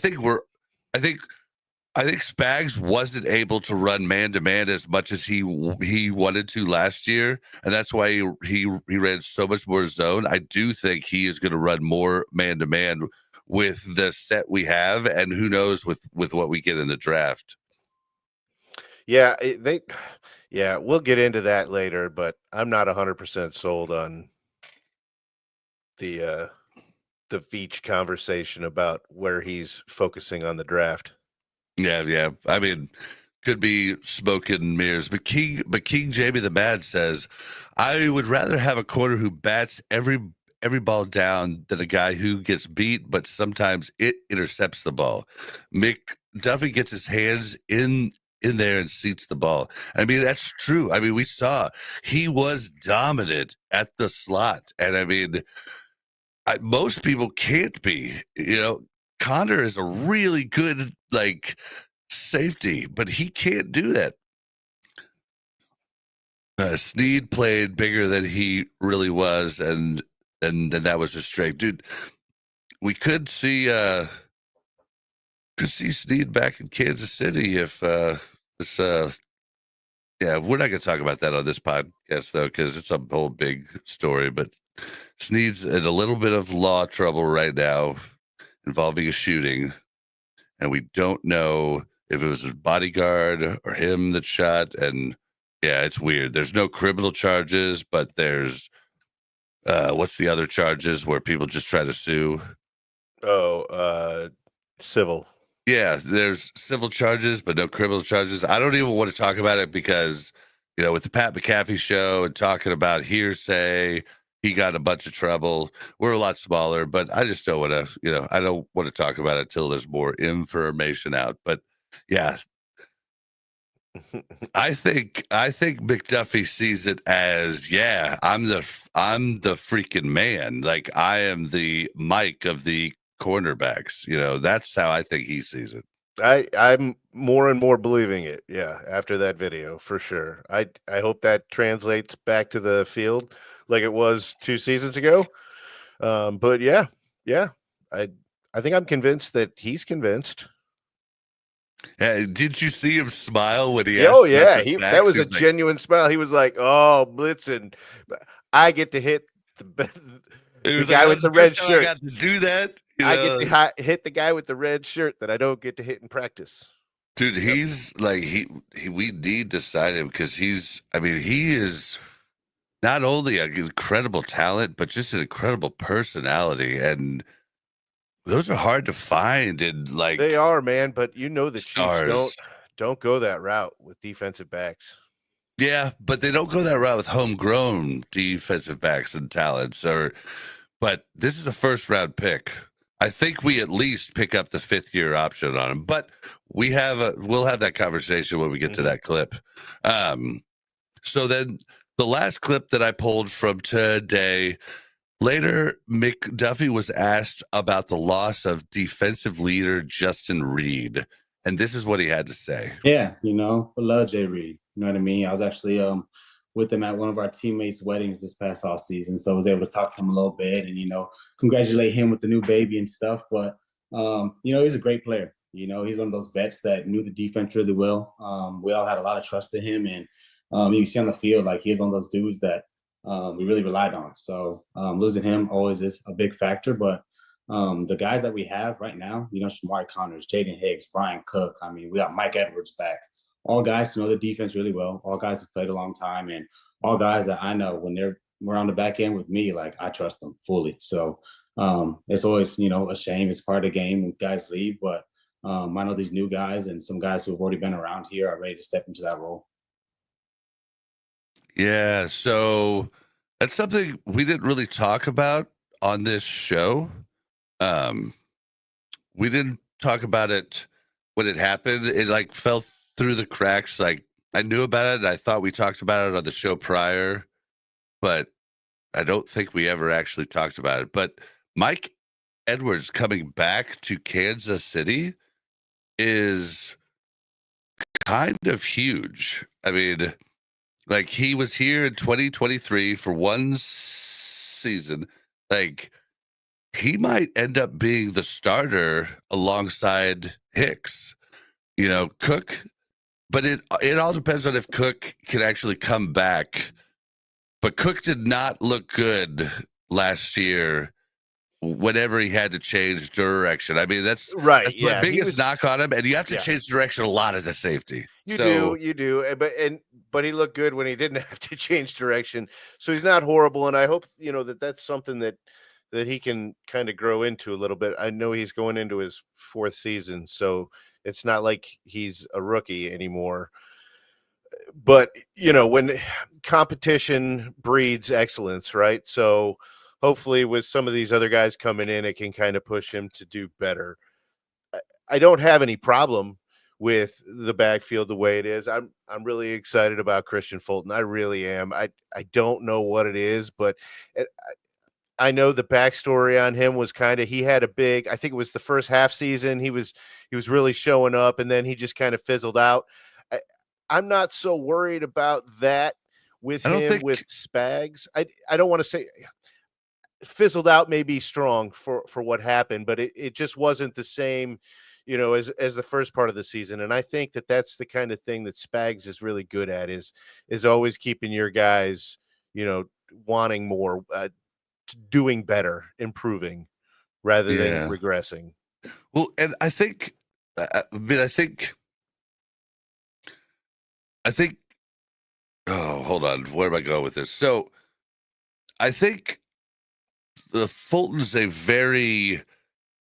think Spags wasn't able to run man-to-man as much as he wanted to last year, and that's why he ran so much more zone. I do think he is going to run more man-to-man with the set we have, and who knows with what we get in the draft.
Yeah, we'll get into that later, but I'm not 100% sold on the Veach conversation about where he's focusing on the draft.
Yeah. I mean, could be smoke and mirrors. But King Jamie the Mad says, I would rather have a corner who bats every ball down than a guy who gets beat, but sometimes it intercepts the ball. McDuffie gets his hands in there and seats the ball. I mean, that's true. I mean, we saw he was dominant at the slot. And I mean, most people can't be, Connor is a really good safety, but he can't do that. Snead played bigger than he really was, and that was his strength, dude. We could see Snead back in Kansas City if this. Yeah, we're not going to talk about that on this podcast though, because it's a whole big story. But Snead's in a little bit of law trouble right now, involving a shooting. And we don't know if it was his bodyguard or him that shot. And yeah, it's weird. There's no criminal charges, but there's what's the other charges where people just try to sue?
Civil.
Yeah, there's civil charges, but no criminal charges. I don't even want to talk about it because, with the Pat McAfee show and talking about hearsay, he got in a bunch of trouble. We're a lot smaller, but I just don't want to, I don't want to talk about it until there's more information out. But yeah, I think McDuffie sees it as, yeah, I'm the freaking man. Like I am the Mike of the cornerbacks. That's how I think he sees it.
I'm more and more believing it. Yeah, after that video, for sure. I hope that translates back to the field like it was 2 seasons ago. But yeah, I think I'm convinced that he's convinced.
Did you see him smile when he asked?
Oh yeah, that was a genuine smile. He was like, "Oh, blitzing, I get to hit the guy with the red shirt. I
got to do that.
I get to hit the guy with the red shirt that I don't get to hit in practice."
Dude, he's like we need to sign him because he is not only an incredible talent, but just an incredible personality. And those are hard to find. And like
they are, man. But the Chiefs don't go that route with defensive backs.
Yeah, but they don't go that route with homegrown defensive backs and talents. But this is a first round pick. I think we at least pick up the 5th-year option on him. But we'll have that conversation when we get to that clip. So then the last clip that I pulled from today. Later, McDuffie was asked about the loss of defensive leader Justin Reed, and this is what he had to say.
Yeah, I love Jay Reed. You know what I mean? I was actually with him at one of our teammates' weddings this past off season, so I was able to talk to him a little bit and congratulate him with the new baby and stuff. But he's a great player. He's one of those vets that knew the defense really well. We all had a lot of trust in him, and you can see on the field like he's one of those dudes that we really relied on. So losing him always is a big factor. But the guys that we have right now, Shamari Connors, Jaden Hicks, Brian Cook. We got Mike Edwards back. All guys who know the defense really well. All guys who played a long time, and all guys that I know when we're on the back end with me, like I trust them fully. So it's always a shame. It's part of the game when guys leave, but I know these new guys and some guys who have already been around here are ready to step into that role.
Yeah, so that's something we didn't really talk about on this show. We didn't talk about it when it happened. It like fell through the cracks. Like I knew about it and I thought we talked about it on the show prior, but I don't think we ever actually talked about it. But Mike Edwards coming back to Kansas City is kind of huge. Like he was here in 2023 for one season. Like he might end up being the starter alongside Hicks, Cook. But it all depends on if Cook can actually come back. But Cook did not look good last year whenever he had to change direction. That's
right.
That's my biggest knock on him. And you have to change direction a lot as a safety.
You do. But he looked good when he didn't have to change direction. So he's not horrible. And I hope, that's something that he can kind of grow into a little bit. I know he's going into his 4th season, so it's not like he's a rookie anymore. But, when competition breeds excellence, right? So hopefully with some of these other guys coming in, it can kind of push him to do better. I don't have any problem with the backfield the way it is. I'm really excited about Christian Fulton. I really am. I don't know what it is, but I know the backstory on him was he had a big, I think it was the first half season. He was really showing up, and then he just kind of fizzled out. I'm not so worried about that with him with Spags. I don't want to say fizzled out may be strong for what happened, but it just wasn't the same, as the first part of the season. And I think that that's the kind of thing that Spags is really good at is always keeping your guys, wanting more, doing better, improving rather than regressing.
Well, and I think I think. Oh, hold on. Where am I going with this? So, I think the Fulton's a very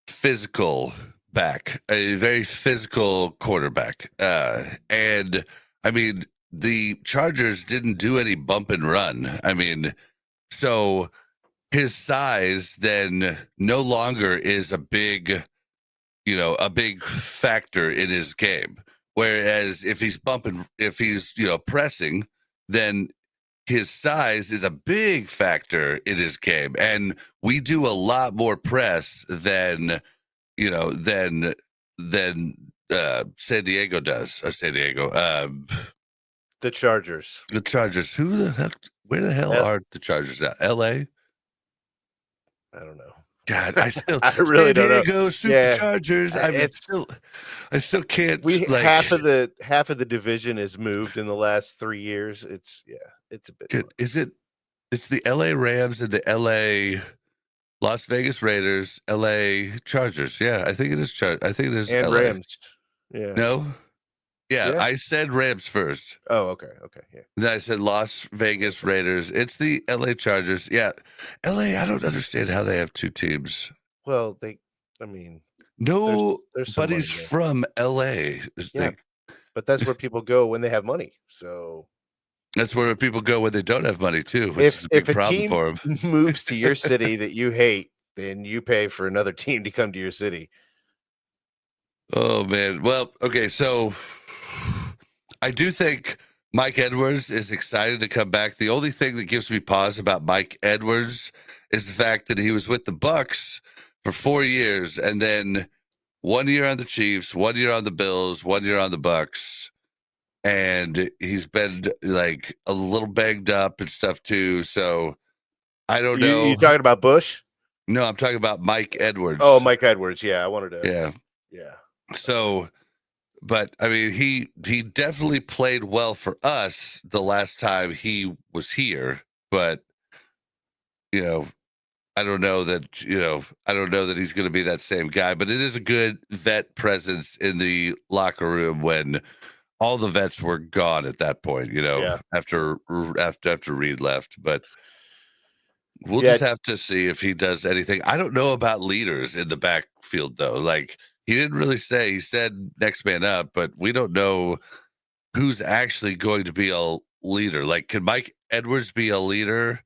physical back, a very physical quarterback. And I mean, the Chargers didn't do any bump and run. I mean, so his size then no longer is a big factor in his game. Whereas if he's pressing, then his size is a big factor in his game. And we do a lot more press than San Diego does. San Diego.
The Chargers.
The Chargers. Who the heck? Where the hell are the Chargers at? L.A.
I don't know.
God, I still.
I really
San
don't know.
Diego Superchargers. I still can't.
Half of the division has moved in the last 3 years. It's a bit.
Is it? It's the L.A. Rams and the L.A. Las Vegas Raiders, L.A. Chargers. Yeah, I think it is. I think it is.
And
LA.
Rams. Yeah.
No. Yeah, I said Rams first.
Oh, okay. Yeah.
Then I said Las Vegas Raiders. It's the LA Chargers. Yeah. LA, I don't understand how they have two teams.
Well,
nobody's from LA.
Yeah. But that's where people go when they have money. So
that's where people go when they don't have money too, which is a big problem for them.
Moves to your city that you hate, then you pay for another team to come to your city.
Oh man. Well, okay, so I do think Mike Edwards is excited to come back. The only thing that gives me pause about Mike Edwards is the fact that he was with the Bucs for 4 years, and then 1 year on the Chiefs, 1 year on the Bills, 1 year on the Bucs, and he's been like a little banged up and stuff too. So I don't know.
You talking about Bush?
No, I'm talking about Mike Edwards.
Oh, Mike Edwards. Yeah, I wanted to.
Yeah. So. But I mean, he definitely played well for us the last time he was here. But I don't know that he's going to be that same guy. But it is a good vet presence in the locker room when all the vets were gone at that point. After Reed left. But we'll just have to see if he does anything. I don't know about leaders in the backfield though. Like. He didn't really say. He said next man up, but we don't know who's actually going to be a leader. Like, can Mike Edwards be a leader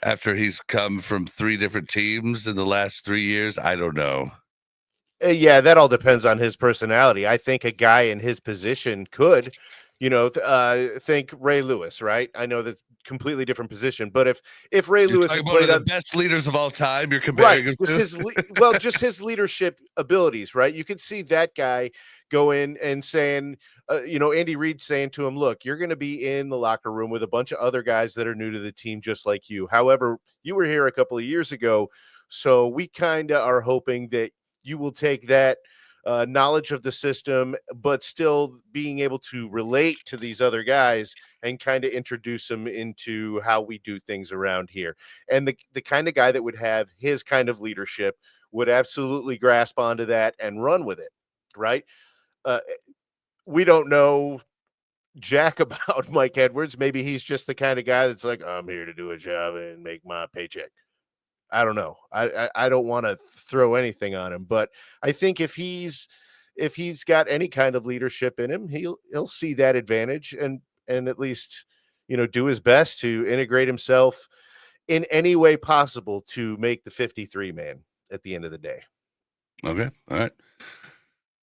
after he's come from 3 different teams in the last 3 years? I don't know.
Yeah, that all depends on his personality. I think a guy in his position could, think Ray Lewis, right? I know that's completely different position, but if Ray Lewis
played one of the best leaders of all time, you're comparing him to
just his leadership abilities, right? You could see that guy go in and saying, Andy Reid saying to him, look, you're going to be in the locker room with a bunch of other guys that are new to the team, just like you. However, you were here a couple of years ago, so we kind of are hoping that you will take that knowledge of the system, but still being able to relate to these other guys and kind of introduce them into how we do things around here. And the kind of guy that would have his kind of leadership would absolutely grasp onto that and run with it, right? We don't know jack about Mike Edwards. Maybe he's just the kind of guy that's like, I'm here to do a job and make my paycheck. I don't know. I don't want to throw anything on him, but I think if he's got any kind of leadership in him, he'll see that advantage and at least do his best to integrate himself in any way possible to make the 53 man at the end of the day.
Okay. All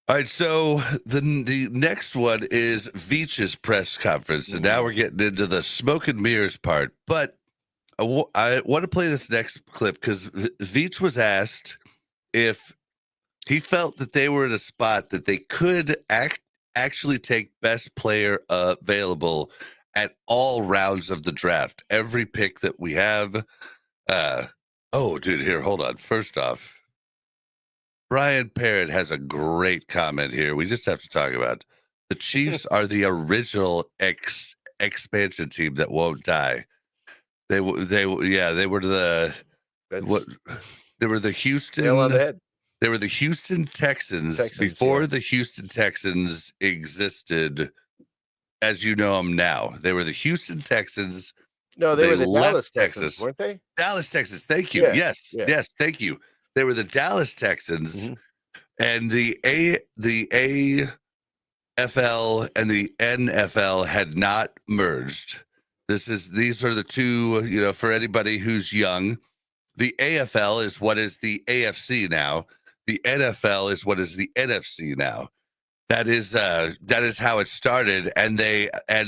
right. So the next one is Veach's press conference, and now we're getting into the smoke and mirrors part, but I want to play this next clip because Veach was asked if he felt that they were in a spot that they could actually take best player available at all rounds of the draft. Every pick that we have. Here, hold on. First off, Brian Parrott has a great comment here. We just have to talk about the Chiefs are the original expansion team that won't die. They were the Houston.
Nail on the head.
They were the Houston Texans before the Houston Texans existed as you know them now. They were the Houston Texans.
No, they were the
left
Dallas Texans, weren't they?
Dallas Texans. Thank you.
Yeah,
Yes. Thank you. They were the Dallas Texans, and the AFL and the NFL had not merged. These are the two. For anybody who's young, the AFL is what is the AFC now. The NFL is what is the NFC now. That is how it started, and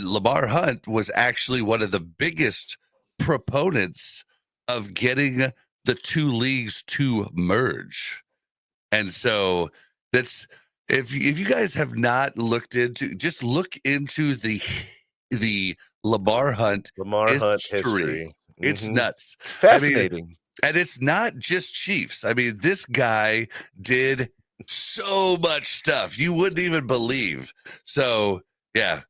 Lamar Hunt was actually one of the biggest proponents of getting the two leagues to merge. And so that's if you guys have not looked into, just look into the Lamar Hunt history. It's nuts.
It's fascinating.
And it's not just Chiefs. I mean, this guy did so much stuff you wouldn't even believe. So yeah.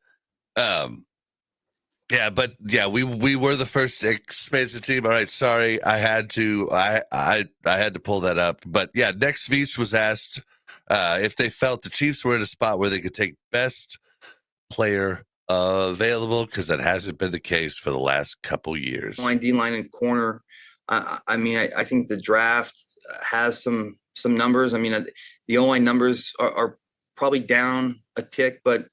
We were the first expansion team. All right, sorry, I had to pull that up. But yeah, next Veach was asked if they felt the Chiefs were in a spot where they could take best player available, because that hasn't been the case for the last couple years.
Line, D-line, and corner. I think the draft has some numbers. I mean, the O-line numbers are probably down a tick, but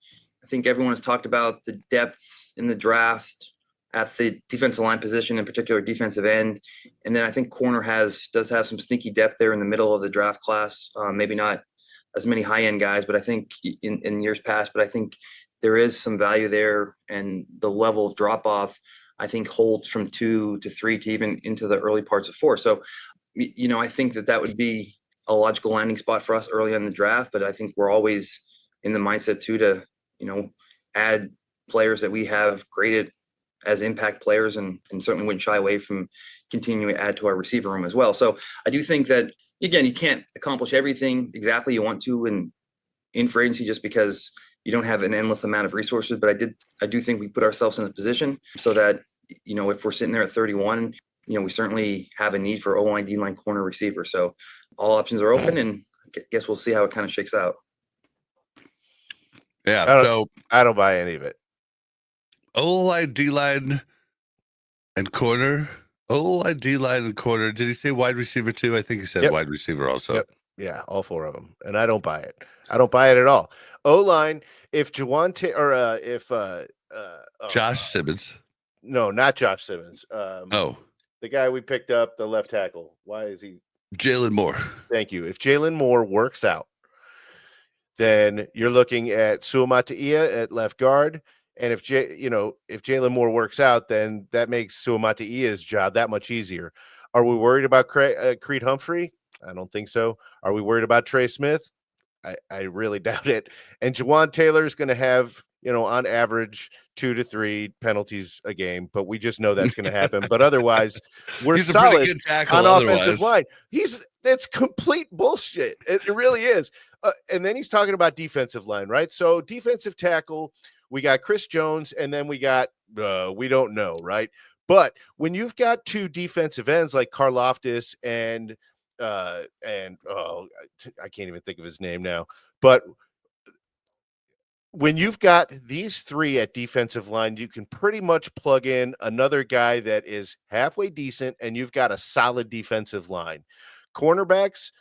I think everyone has talked about the depth in the draft at the defensive line position, in particular defensive end. And then I think corner does have some sneaky depth there in the middle of the draft class. Maybe not as many high-end guys, but I think in years past, but I think there is some value there, and the level of drop-off I think holds from 2 to 3 to even into the early parts of 4. So, I think that would be a logical landing spot for us early in the draft, but I think we're always in the mindset too to, add players that we have graded as impact players, and certainly wouldn't shy away from continuing to add to our receiver room as well. So I do think that, again, you can't accomplish everything exactly you want to in free agency just because you don't have an endless amount of resources. But I do think we put ourselves in a position so that, if we're sitting there at 31, we certainly have a need for O-line, D-line, corner, receiver. So all options are open, and I guess we'll see how it kind of shakes out.
Yeah,
I don't buy any of it.
O-line, D-line, and corner. O-line, D-line, and corner. Did he say wide receiver too? I think he said wide receiver also.
Yep. Yeah, all 4 of them. And I don't buy it. I don't buy it at all. O-line, if Javonte or
Josh Simmons.
No, not Josh Simmons.
The
guy we picked up, the left tackle. Why is he?
Jalen Moore.
Thank you. If Jalen Moore works out, then you're looking at Suamataia at left guard. And if Jalen Moore works out, then that makes Suamataia's job that much easier. Are we worried about Creed Humphrey? I don't think so. Are we worried about Trey Smith? I really doubt it. And Jawan Taylor is going to have, on average 2 to 3 penalties a game, but we just know that's going to happen. But otherwise, we're solid on offensive line. That's complete bullshit. It really is. And then he's talking about defensive line, right? So defensive tackle, we got Chris Jones, and then we got we don't know, right? But when you've got 2 defensive ends like Karlaftis and I can't even think of his name now, but when you've got these 3 at defensive line, you can pretty much plug in another guy that is halfway decent, and you've got a solid defensive line. Cornerbacks,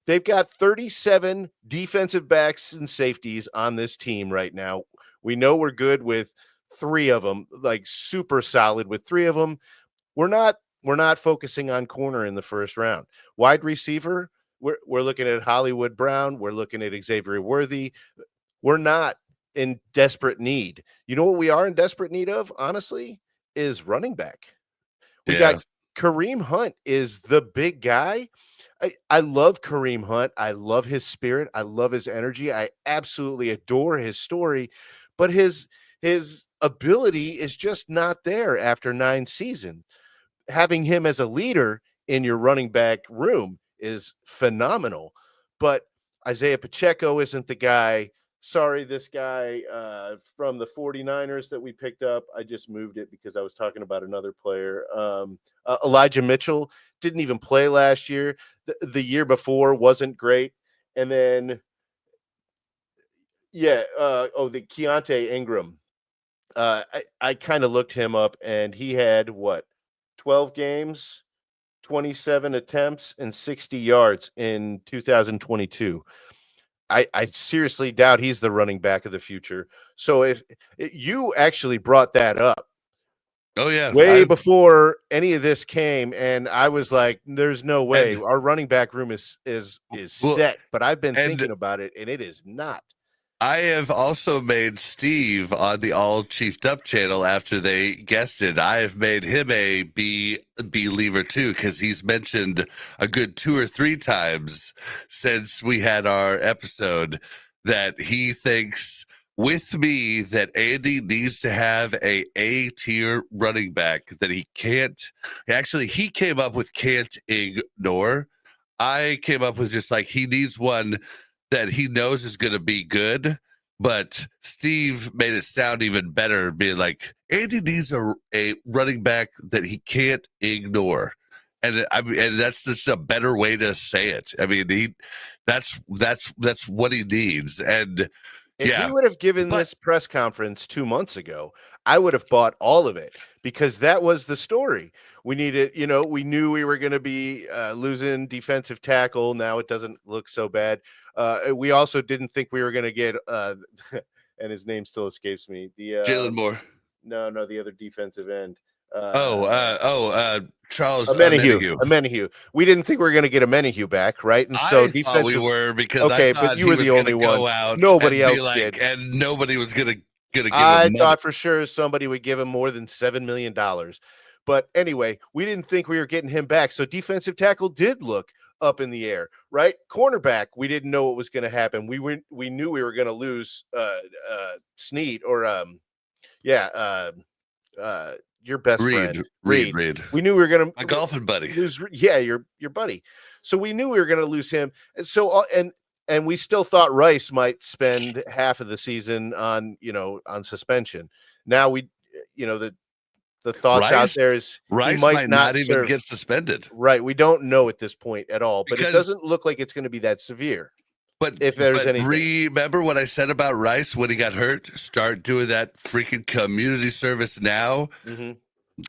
they've got 37 defensive backs and safeties on this team right now. We know we're good with 3 of them, like super solid with 3 of them. We're not focusing on corner in the first round. Wide receiver, we're looking at Hollywood Brown. We're looking at Xavier Worthy. We're not in desperate need. You know what we are in desperate need of, honestly, is running back. We got Kareem Hunt is the big guy. I love Kareem Hunt. I love his spirit. I love his energy. I absolutely adore his story, but his ability is just not there after 9 seasons. Having him as a leader in your running back room is phenomenal, but Isaiah Pacheco isn't the guy. Sorry, this guy from the 49ers that we picked up, I just moved it because I was talking about another player. Elijah Mitchell didn't even play last year. The year before wasn't great. And then, the Keontae Ingram. I kind of looked him up, and he had what, 12 games, 27 attempts, and 60 yards in 2022. I seriously doubt he's the running back of the future. So if you actually brought that up
Oh yeah,
way before any of this came, and I was like, "There's no way our running back room is set." But I've been thinking about it, and it is not.
I have also made Steve on the All Chiefed Up channel after they guessed it. I have made him a believer too, because he's mentioned a good 2 or 3 times since we had our episode that he thinks with me that Andy needs to have a tier running back that he can't. Actually, he came up with can't ignore. I came up with just like he needs one that he knows is going to be good, but Steve made it sound even better, being like, Andy needs a running back that he can't ignore. And and that's just a better way to say it. I mean, that's what he needs. And
if he would have given this press conference 2 months ago, I would have bought all of it, because that was the story. We needed, we knew we were going to be losing defensive tackle. Now it doesn't look so bad. We also didn't think we were going to get, and his name still escapes me. The
Jalen Moore.
No, the other defensive end.
Charles
Amenahue. We didn't think we were going to get Amenahue back, right? And so
I thought we were, because
okay,
I thought
but you were the only one. Nobody else did,
and nobody was going to give him
I
money.
thought for sure somebody would give him more than $7 million. But anyway, we didn't think we were getting him back. So defensive tackle did look up in the air, right? Cornerback, we didn't know what was going to happen. We knew we were going to lose Snead or your best friend Reed. We knew we were going to
my golfing buddy
lose. Yeah, your buddy. So we knew we were going to lose him. And so and we still thought Rice might spend half of the season on suspension. Now we, the thoughts out there is
Rice might not even get suspended.
Right. We don't know at this point at all, but it doesn't look like it's going to be that severe.
But
if there's anything,
remember what I said about Rice when he got hurt? Start doing that freaking community service now.
Mm-hmm.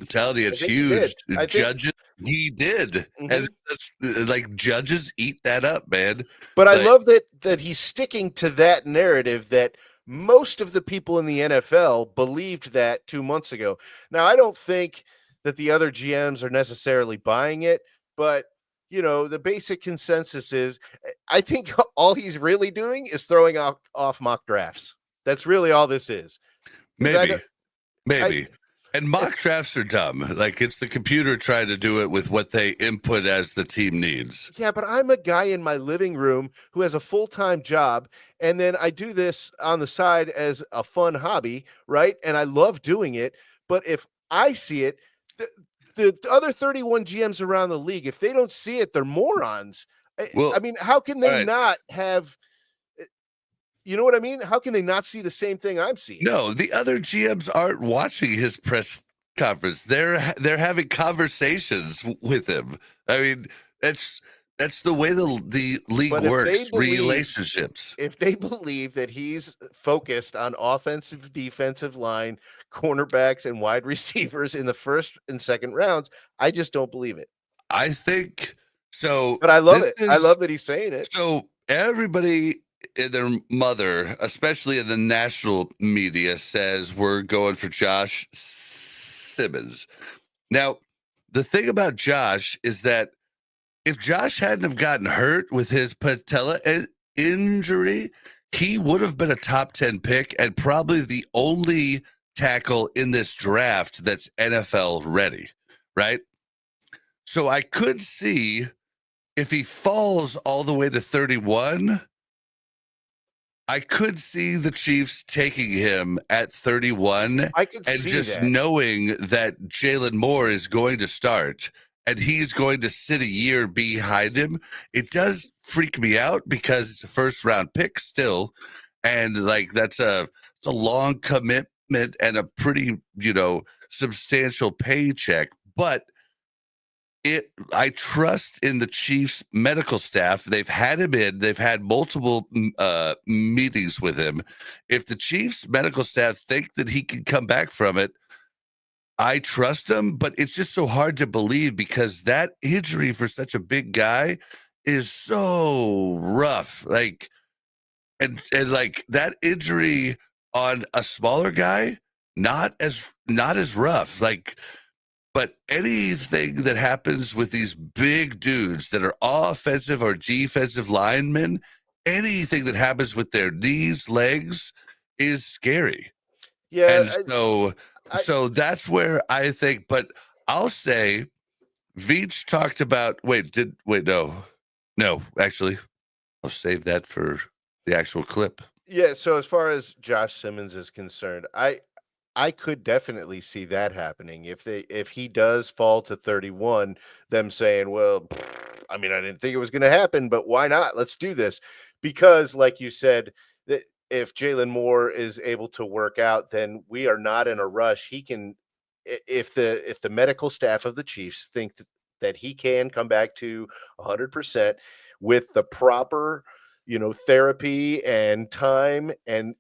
I'm telling you, it's huge. Judges, he did, mm-hmm. And that's like judges eat that up, man.
But I love that he's sticking to that narrative that most of the people in the NFL believed that 2 months ago. Now, I don't think that the other GMs are necessarily buying it, but the basic consensus is, I think all he's really doing is throwing off mock drafts. That's really all this is.
Maybe. And mock drafts are dumb. Like, it's the computer trying to do it with what they input as the team needs.
Yeah, but I'm a guy in my living room who has a full-time job, and then I do this on the side as a fun hobby, right? And I love doing it. But if I see it, the other 31 GMs around the league, if they don't see it, they're morons. Well, I mean, how can they not have... You know what I mean? How can they not see the same thing I'm seeing?
No, the other GMs aren't watching his press conference. They're having conversations with him. I mean, that's the way the league works. Relationships.
If they believe that he's focused on offensive, defensive line, cornerbacks, and wide receivers in the first and second rounds, I just don't believe it.
I think so.
But I love it. I love that he's saying it.
So everybody and their mother, especially in the national media, says we're going for Josh Simmons. Now, the thing about Josh is that if Josh hadn't have gotten hurt with his patella injury, he would have been a top 10 pick and probably the only tackle in this draft that's NFL ready, right? So I could see if he falls all the way to 31, I could see the Chiefs taking him at 31 and just knowing that Jalen Moore is going to start and he's going to sit a year behind him. It does freak me out because it's a first round pick still. And like, it's a long commitment and a pretty, substantial paycheck. But I trust in the Chiefs medical staff. They've had him in. They've had multiple meetings with him. If the Chiefs medical staff think that he can come back from it, I trust him. But it's just so hard to believe because that injury for such a big guy is so rough. Like, and like that injury on a smaller guy, not as rough. Like, but anything that happens with these big dudes that are offensive or defensive linemen, anything that happens with their knees, legs is scary.
Yeah.
And so that's where I think, but I'll say Veach talked about, no, actually, I'll save that for the actual clip.
Yeah. So as far as Josh Simmons is concerned, I could definitely see that happening if he does fall to 31, them saying, well, I mean, I didn't think it was going to happen, but why not? Let's do this. Because like you said, that if Jalen Moore is able to work out, then we are not in a rush. He can, if the medical staff of the Chiefs think that he can come back to 100% with the proper therapy and time, and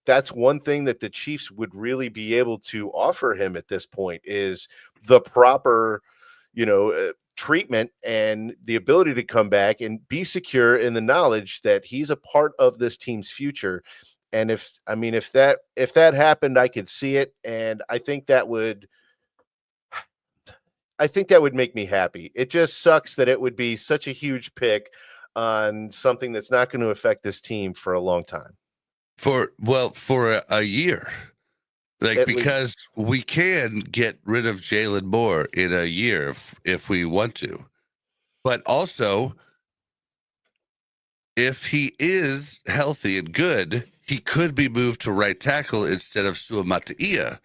that's one thing that the Chiefs would really be able to offer him at this point is the proper treatment and the ability to come back and be secure in the knowledge that he's a part of this team's future. And if that happened, I could see it, and I think that would make me happy. It just sucks that it would be such a huge pick on something that's not going to affect this team for a long time.
For a year. Like, because we can get rid of Jalen Moore in a year if we want to. But also, if he is healthy and good, he could be moved to right tackle instead of Suamataia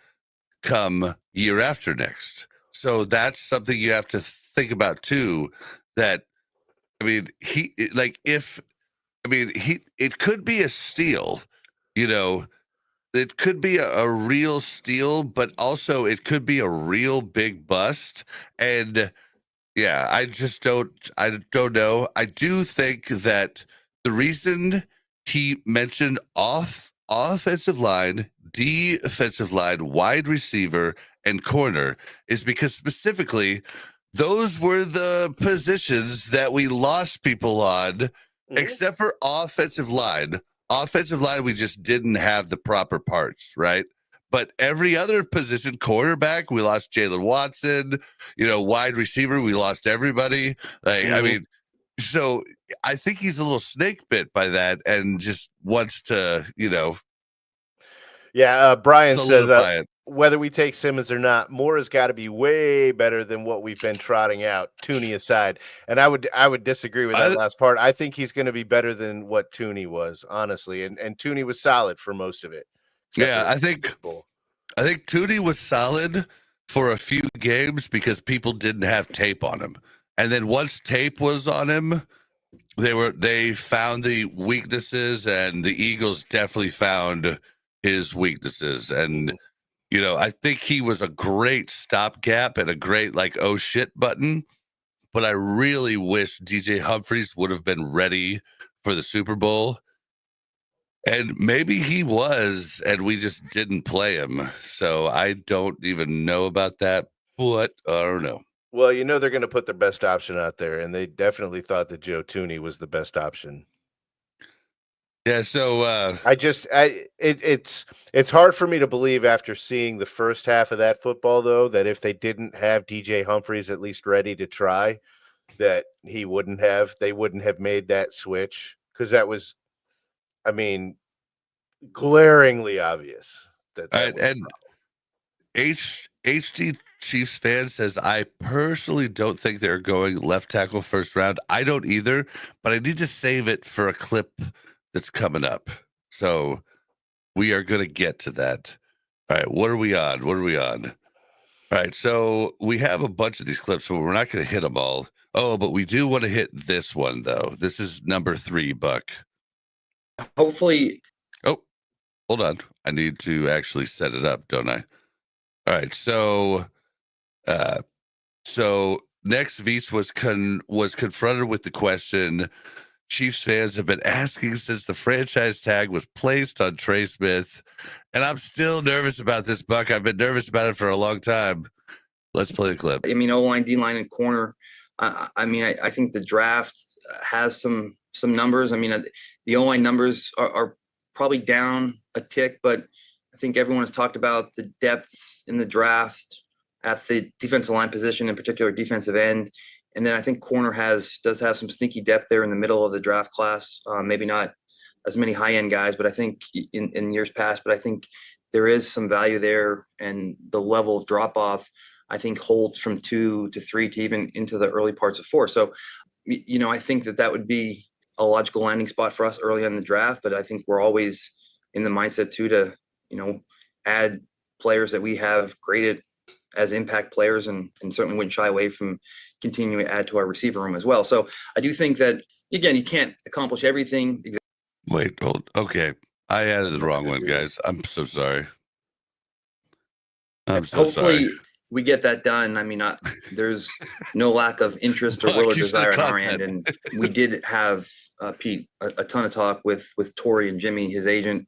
come year after next. So that's something you have to think about too. That, I mean, it could be a steal, it could be a real steal, but also it could be a real big bust. And yeah, I don't know. I do think that the reason he mentioned offensive line, defensive line, wide receiver, and corner is because specifically those were the positions that we lost people on, except for offensive line. Offensive line, we just didn't have the proper parts, right? But every other position, quarterback, we lost Jalen Watson. Wide receiver, we lost everybody. I mean, so I think he's a little snake bit by that and just wants to,
Yeah, Brian says
it.
Whether we take Simmons or not, Moore has got to be way better than what we've been trotting out, Tooney aside. And I would disagree with that last part. I think he's going to be better than what Tooney was, honestly. And Tooney was solid for most of it.
Yeah, I think Tooney was solid for a few games because people didn't have tape on him. And then once tape was on him, they found the weaknesses, and the Eagles definitely found his weaknesses. And I think he was a great stopgap and a great oh shit button. But I really wish DJ Humphries would have been ready for the Super Bowl. And maybe he was, and we just didn't play him. So I don't even know about that, but I don't know.
Well, they're going to put their best option out there, and they definitely thought that Joe Tooney was the best option.
Yeah, so
it's hard for me to believe after seeing the first half of that football, though, that if they didn't have DJ Humphries at least ready to try, that they wouldn't have made that switch, because that was, glaringly obvious that
and HD Chiefs fan says, I personally don't think they're going left tackle first round. I don't either, but I need to save it for a clip that's coming up. So we are going to get to that. All right. What are we on? All right. So we have a bunch of these clips, but we're not going to hit them all. Oh, but we do want to hit this one, though. This is number 3, Buck.
Hopefully.
Oh, hold on. I need to actually set it up, don't I? All right. So next, Veach was confronted with the question Chiefs fans have been asking since the franchise tag was placed on Trey Smith, and I'm still nervous about this, Buck. I've been nervous about it for a long time. Let's play the clip.
I mean, O-line, D-line, and corner. I think the draft has some numbers. I mean, the O-line numbers are probably down a tick, but I think everyone has talked about the depth in the draft at the defensive line position, in particular defensive end. And then I think corner does have some sneaky depth there in the middle of the draft class. Maybe not as many high-end guys, but I think in years past, but I think there is some value there, and the level of drop-off I think holds from 2 to 3 to even into the early parts of 4. So, I think that would be a logical landing spot for us early in the draft, but I think we're always in the mindset too to, add players that we have graded as impact players, and certainly wouldn't shy away from continuing to add to our receiver room as well. So I do think that, again, you can't accomplish everything.
Wait, hold. Okay. I added the wrong one, guys. I'm so sorry.
Hopefully we get that done. I mean, there's no lack of interest or will or desire on our end. And we did have, Pete, a ton of talk with Torrey and Jimmy, his agents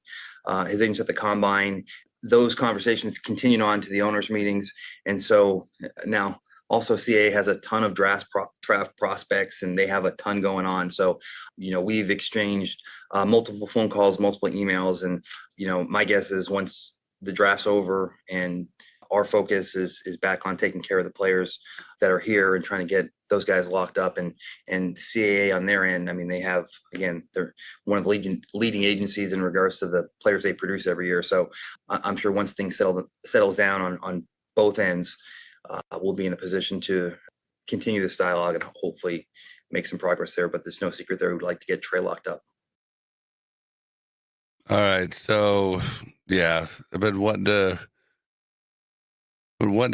at the combine. Those conversations continued on to the owners' meetings. And so now also CAA has a ton of draft prospects, and they have a ton going on. So, we've exchanged multiple phone calls, multiple emails. And, my guess is once the draft's over and our focus is back on taking care of the players that are here and trying to get those guys locked up, and CAA on their end. I mean, they have, again, they're one of the leading agencies in regards to the players they produce every year. So I'm sure once things settles down on both ends, we'll be in a position to continue this dialogue and hopefully make some progress there. But there's no secret there. We'd like to get Trey locked up.
All right. So, yeah, I've been wanting to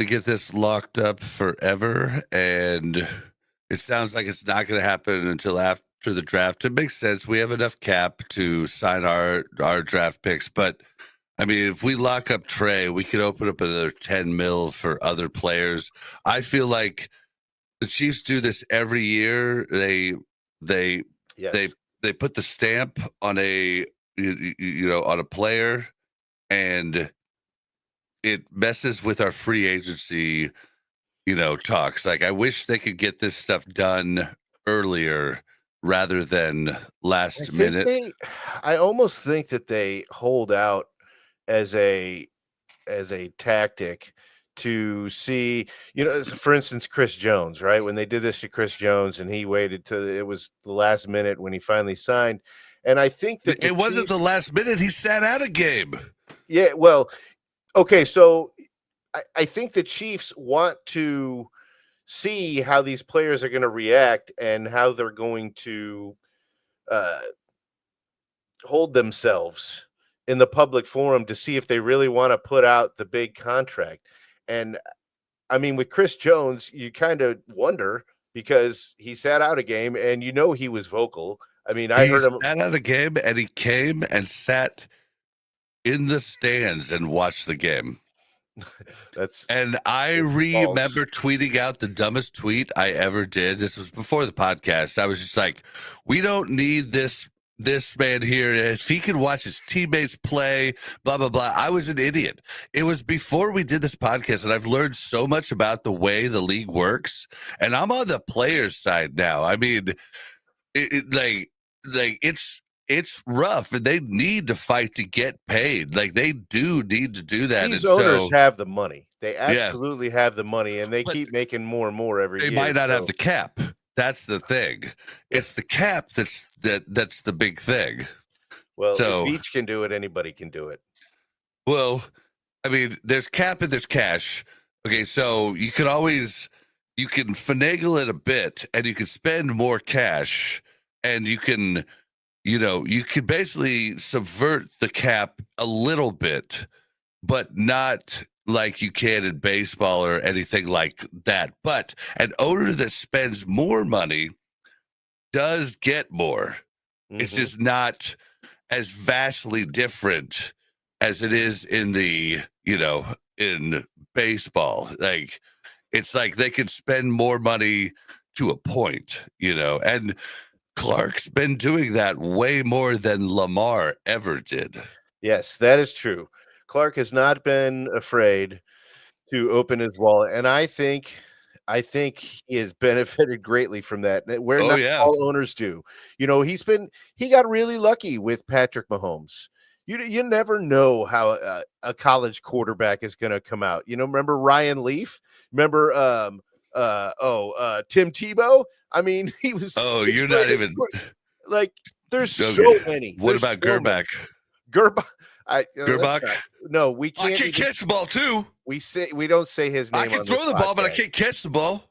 get this locked up forever, and it sounds like it's not going to happen until after the draft. It makes sense. We have enough cap to sign our draft picks, but I mean, if we lock up Trey, we could open up another 10 mil for other players. I feel like the Chiefs do this every year. They put the stamp on on a player, and it messes with our free agency, talks. Like, I wish they could get this stuff done earlier rather than last minute.
I almost think that they hold out as a tactic to see, for instance, Chris Jones, right? When they did this to Chris Jones and he waited till it was the last minute when he finally signed. And I think that
it wasn't the last minute. He sat out a game.
Yeah, well, okay, so I think the Chiefs want to see how these players are going to react and how they're going to hold themselves in the public forum to see if they really want to put out the big contract. And I mean, with Chris Jones, you kind of wonder because he sat out a game and he was vocal. I mean, I heard him
sat out a game, and he came and sat in the stands and watched the game. I remember tweeting out the dumbest tweet I ever did. This was before the podcast. I was just like, we don't need this man here. If he can watch his teammates play, blah, blah, blah. I was an idiot. It was before we did this podcast, and I've learned so much about the way the league works, and I'm on the players' side now. I mean, it's rough, and they need to fight to get paid. Like, they do need to do that.
These owners have the money. They absolutely have the money, and they keep making more and more every year.
They might not have the cap. That's the thing. It's the cap that's the big thing.
Well, if Veach can do it, anybody can do it.
Well, I mean, there's cap and there's cash. Okay, so you can finagle it a bit, and you can spend more cash, and you can basically subvert the cap a little bit, but not like you can in baseball or anything like that. But an owner that spends more money does get more. Mm-hmm. It's just not as vastly different as it is in in baseball. Like, it's like they could spend more money to a point, and Clark's been doing that way more than Lamar ever did.
Yes, that is true. Clark has not been afraid to open his wallet, and I think he has benefited greatly from that, where
Oh
not
yeah.
all owners do. He got really lucky with Patrick Mahomes. You never know how a college quarterback is gonna come out. Remember Ryan Leaf? Remember, Tim Tebow? I mean, he was
Oh,
the
you're not
greatest
even
like, there's so
okay.
many.
What
There's
about
so many.
Gerbach?
Gerbach.
Gerbach?
No, we
I
can't
can
even
catch the ball too.
we don't say his
I
name
can
on this
throw the ball, but I
podcast.
can't catch the ball.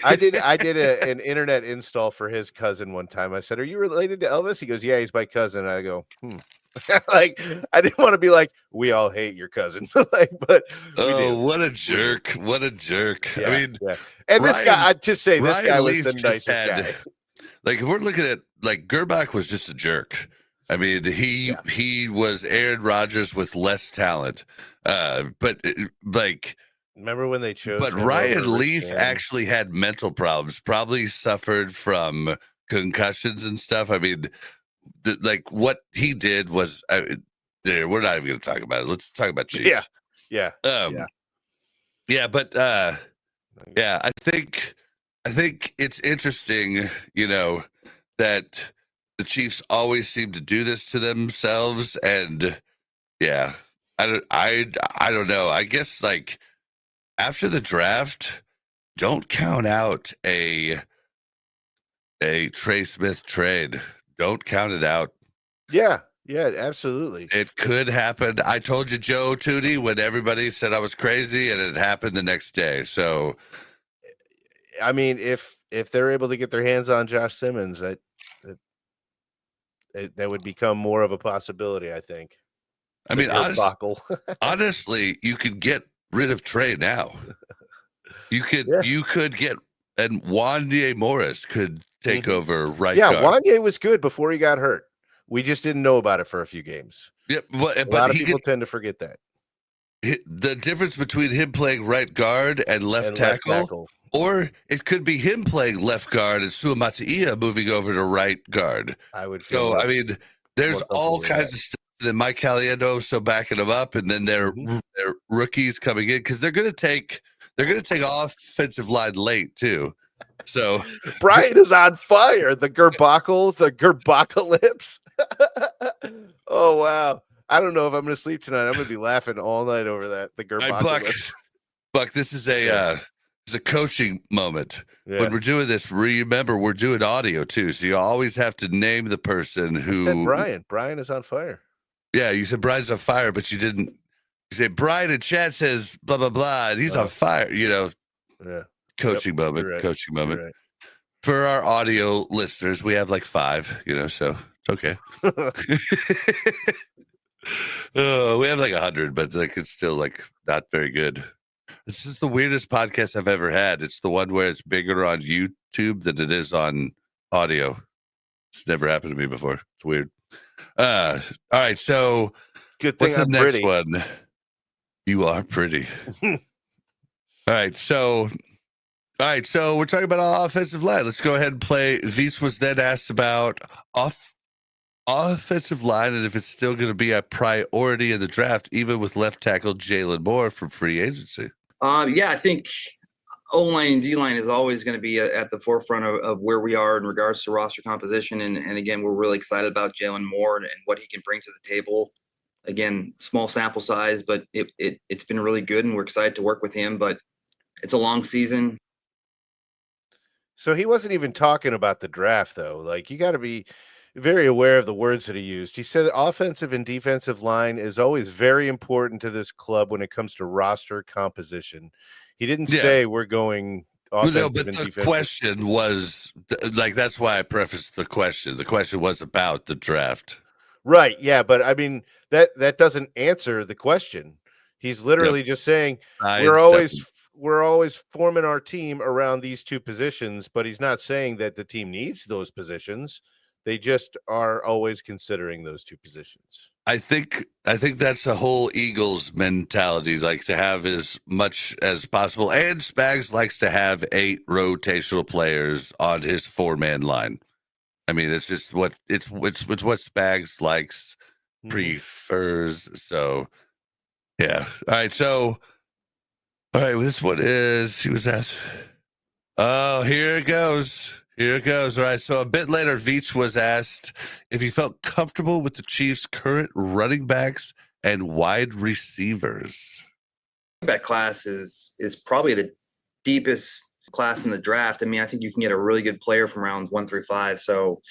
I did an internet install for his cousin one time. I said, "Are you related to Elvis?" He goes, "Yeah, he's my cousin." I go, like, I didn't want to be like, "We all hate your cousin," but we do.
What a jerk! What a jerk!
Yeah,
I mean,
yeah. And this guy, I'd just say this guy was
Leaf
the nicest guy.
Like, if we're looking at Gerbach was just a jerk. I mean, he was Aaron Rodgers with less talent. But
remember when they chose?
But Ryan Leaf actually had mental problems. Probably suffered from concussions and stuff. I mean, what he did was. We're not even going to talk about it. Let's talk about Chiefs.
Yeah.
Yeah, but yeah, I think it's interesting, that the Chiefs always seem to do this to themselves, and yeah, I don't know. I guess after the draft, don't count out a Trey Smith trade. Don't count it out.
Yeah, absolutely.
It could happen. I told you, Joe Tootie, when everybody said I was crazy, and it happened the next day. So,
I mean, if they're able to get their hands on Josh Simmons, that would become more of a possibility, I think.
I mean, honestly, you could get rid of Trey now. You could get, and Wanye Morris could take over guard.
Wanye was good before he got hurt. We just didn't know about it for a few games.
Yeah, but
a lot of people tend to forget that.
The difference between him playing right guard and left tackle, or it could be him playing left guard and Suamataia moving over to right guard.
I would.
I mean, there's all kinds of stuff. Then Mike Caliendo so backing them up, and then their rookies coming in because they're going to take offensive line late too. So
Brian is on fire. The Gerbacalypse. Oh wow! I don't know if I'm going to sleep tonight. I'm going to be laughing all night over that. The Gerbacalypse.
Buck, this is a coaching moment. Yeah. When we're doing this, remember we're doing audio too, so you always have to name the person who.
I said Brian. Brian is on fire.
Yeah, you said Brian's on fire, but you didn't. You said Brian in chat says blah blah blah, and he's on fire. Yeah. Coaching moment. Right. Coaching moment. Right. For our audio listeners, we have 5. So it's okay. We have 100, but it's still not very good. This is the weirdest podcast I've ever had. It's the one where it's bigger on YouTube than it is on audio. It's never happened to me before. It's weird. All right, so
good thing
what's the next
pretty.
one? You are pretty. All right, so we're talking about offensive line. Let's go ahead and play. Veach was then asked about offensive line and if it's still going to be a priority in the draft, even with left tackle Jalen Moore from free agency.
Yeah, I think O-line and D-line is always going to be at the forefront of where we are in regards to roster composition. And again, we're really excited about Jalen Moore and what he can bring to the table. Again, small sample size, but it's been really good, and we're excited to work with him. But it's a long season.
So he wasn't even talking about the draft, though. You got to be very aware of the words that he used. He said offensive and defensive line is always very important to this club when it comes to roster composition. He didn't say we're going offensive and defensive.
The question was that's why I prefaced the question. The question was about the draft.
Right. Yeah. But I mean, that doesn't answer the question. He's literally just saying we're always forming our team around these two positions, but he's not saying that the team needs those positions. They just are always considering those two positions.
I think that's a whole Eagles mentality, like to have as much as possible. And Spags likes to have 8 rotational players on his 4-man line. I mean, it's just what it's what Spags likes, prefers. So yeah. All right. So all right, this one is he was asked. Oh, here it goes. Here it goes. All right. So a bit later, Veach was asked if he felt comfortable with the Chiefs' current running backs and wide receivers.
That class is probably the deepest class in the draft. I mean, I think you can get a really good player from rounds 1 through 5. So,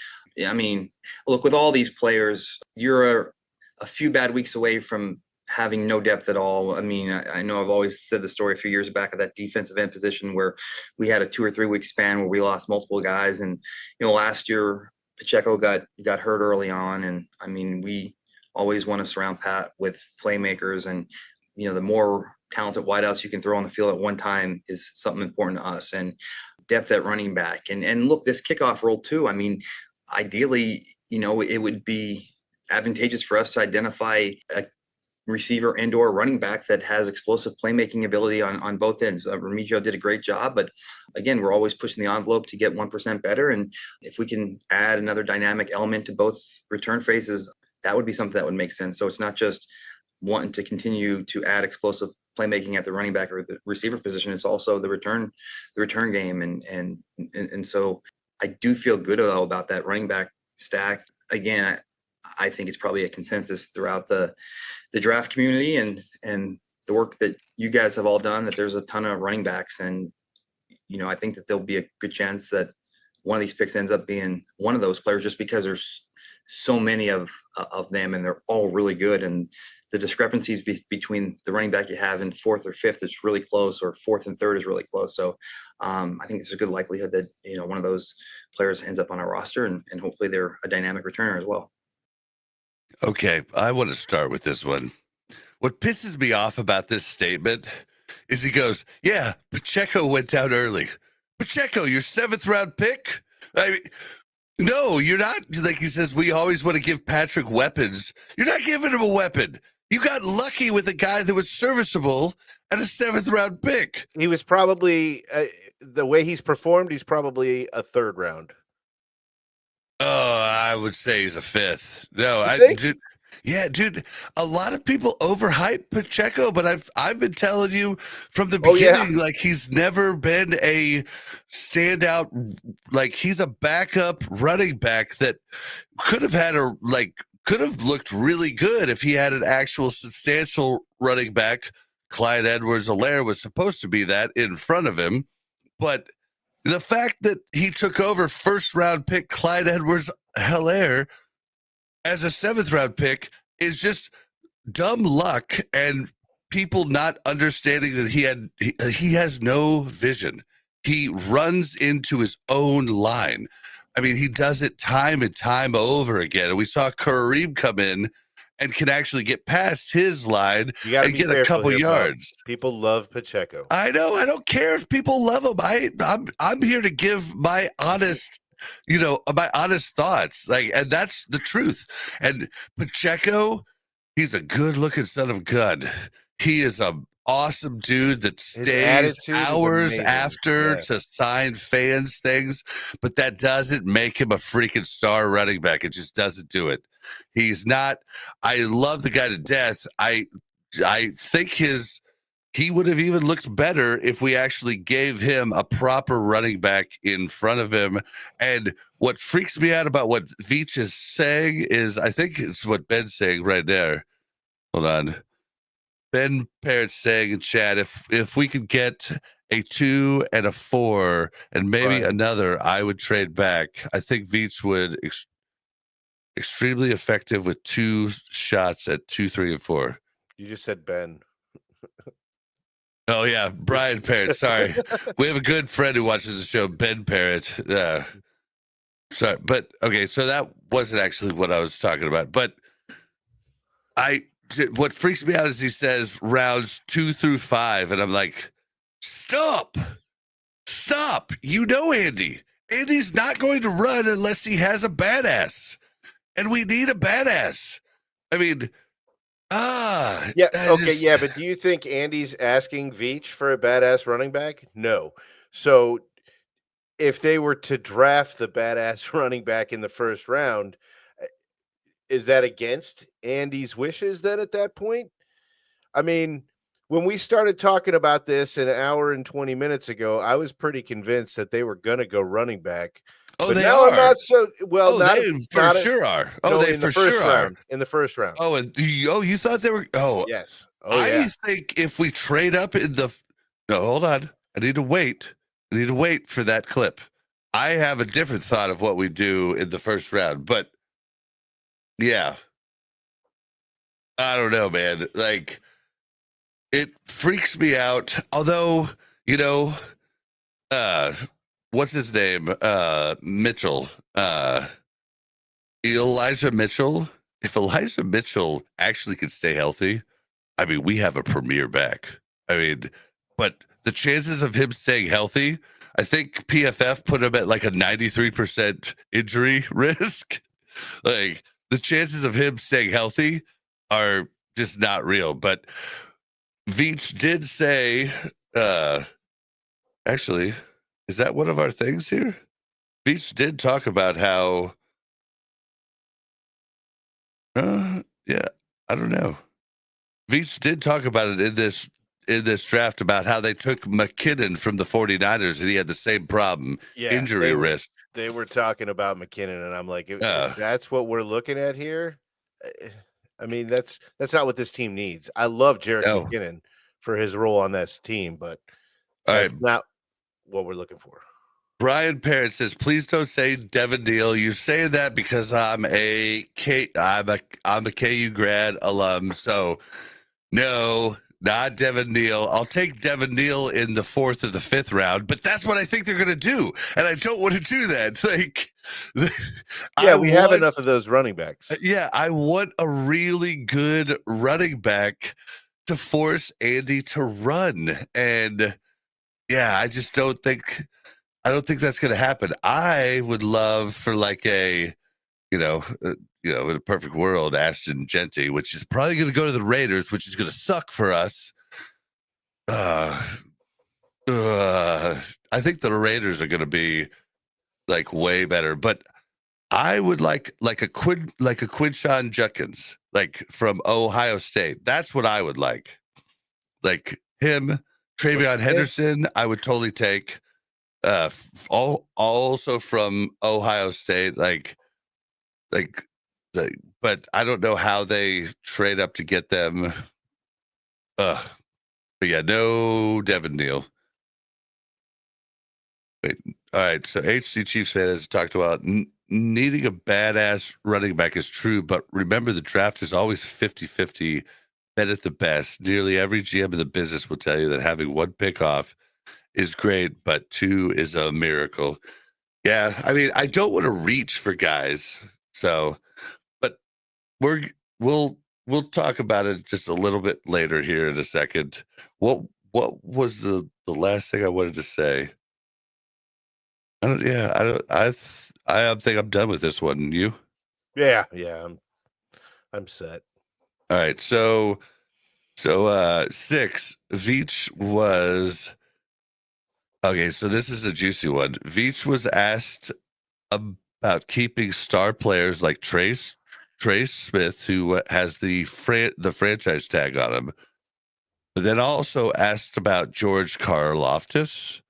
I mean, look, with all these players, you're a few bad weeks away from having no depth at all. I mean, I know I've always said the story a few years back of that defensive end position where we had a 2 or 3 week span where we lost multiple guys. And, last year Pacheco got hurt early on. And I mean, we always want to surround Pat with playmakers, and, the more talented wideouts you can throw on the field at one time is something important to us, and depth at running back. And look, this kickoff role too. I mean, ideally, it would be advantageous for us to identify a receiver and or running back that has explosive playmaking ability on both ends. Remigio did a great job, but again, we're always pushing the envelope to get 1% better. And if we can add another dynamic element to both return phases, that would be something that would make sense. So it's not just wanting to continue to add explosive playmaking at the running back or the receiver position. It's also the return game. And so I do feel good about that running back stack. Again, I think it's probably a consensus throughout the draft community and the work that you guys have all done, that there's a ton of running backs. And, I think that there'll be a good chance that one of these picks ends up being one of those players, just because there's so many of them and they're all really good. And the discrepancies between the running back you have in 4th or 5th is really close, or 4th and 3rd is really close. So I think there's a good likelihood that, one of those players ends up on our roster, and hopefully they're a dynamic returner as well.
Okay, I want to start with this one. What pisses me off about this statement is he goes, yeah, Pacheco went down early. Pacheco, your 7th round pick? I mean, no, you're not. Like he says, we always want to give Patrick weapons. You're not giving him a weapon. You got lucky with a guy that was serviceable at a 7th round pick.
He was probably, the way he's performed, he's probably a 3rd round.
Oh, I would say he's a 5th. No, dude, a lot of people overhype Pacheco, but I've been telling you from the beginning, like he's never been a standout. Like he's a backup running back that could have looked really good if he had an actual substantial running back. Clyde Edwards-Helaire was supposed to be that in front of him, but the fact that he took over 1st round pick Clyde Edwards-Helaire as a 7th round pick is just dumb luck and people not understanding that he has no vision. He runs into his own line. I mean, he does it time and time over again. And we saw Kareem come in and can actually get past his line and get a couple yards.
People love Pacheco.
I know. I don't care if people love him. I'm here to give my honest thoughts, and that's the truth. And Pacheco, he's a good-looking son of a gun. He is a awesome dude that stays hours after to sign fans things, but that doesn't make him a freaking star running back. It just doesn't do it. He's not. I love the guy to death. I think he would have even looked better if we actually gave him a proper running back in front of him. And what freaks me out about what Veach is saying is, I think it's what Ben's saying right there. Hold on. Ben Parrott's saying in chat, if we could get a 2 and a 4 and maybe another, I would trade back. I think Veach would extremely effective with 2 shots at 2, 3, and 4.
You just said Ben.
Oh, yeah. Brian Parrott. Sorry. We have a good friend who watches the show, Ben Parrott. Sorry. But, okay, so that wasn't actually what I was talking about. But what freaks me out is he says rounds 2 through 5. And I'm like, stop. You know, Andy. Andy's not going to run unless he has a badass. And we need a badass. I mean,
yeah, okay, yeah, but do you think Andy's asking Veach for a badass running back? No. So if they were to draft the badass running back in the first round, is that against Andy's wishes then at that point? I mean, when we started talking about this an hour and 20 minutes ago, I was pretty convinced that they were going to go running back.
Oh,
but
they
now
are.
I'm not so well.
Oh,
not
they for
not
sure are. Oh,
no,
they
in
for
the first
sure
round.
are.
In the first round.
Oh, and you thought they were? Oh,
yes. Oh, yeah.
I think if we trade up in the, no, hold on. I need to wait. I need to wait for that clip. I have a different thought of what we do in the first round, but yeah, I don't know, man. Like, it freaks me out. Although, what's his name? Mitchell. Elijah Mitchell. If Elijah Mitchell actually could stay healthy, I mean, we have a premier back. I mean, but the chances of him staying healthy, I think PFF put him at like a 93% injury risk. Like, the chances of him staying healthy are just not real. But Veach did say, actually, is that one of our things here? Veach did talk about how, yeah, I don't know. Veach did talk about it in this draft about how they took McKinnon from the 49ers and he had the same problem, injury risk.
They were talking about McKinnon, and I'm like, if that's what we're looking at here, I mean, that's not what this team needs. I love Jerick McKinnon for his role on this team, but that's not what we're looking for.
Brian Parrott says, please don't say Devin Neal. You say that because I'm a KU grad alum. So no, not Devin Neal. I'll take Devin Neal in the 4th or the 5th round, but that's what I think they're going to do. And I don't want to do that. Like,
yeah, we have enough of those running backs.
Yeah, I want a really good running back to force Andy to run. And yeah, I just don't think that's going to happen. I would love for like a, in a perfect world, Ashton Genty, which is probably going to go to the Raiders, which is going to suck for us. I think the Raiders are going to be like way better, but I would like a Quinshawn Judkins, like from Ohio State. That's what I would like. Like him, Travion Henderson, I would totally take. Also from Ohio State, but I don't know how they trade up to get them. But yeah, no Devin Neal. Wait, all right. So HC Chiefs fan has talked about needing a badass running back is true, but remember the draft is always 50-50. Bet at the best. Nearly every GM in the business will tell you that having one pick off is great, but 2 is a miracle. Yeah, I mean, I don't want to reach for guys, so, but we'll talk about it just a little bit later here in a second. What was the last thing I wanted to say? I think I'm done with this one. You?
Yeah, I'm set.
All right, so 6 Veach was. Okay, so this is a juicy one. Veach was asked about keeping star players like Trace Smith, who has the franchise tag on him, but then also asked about George Karlaftis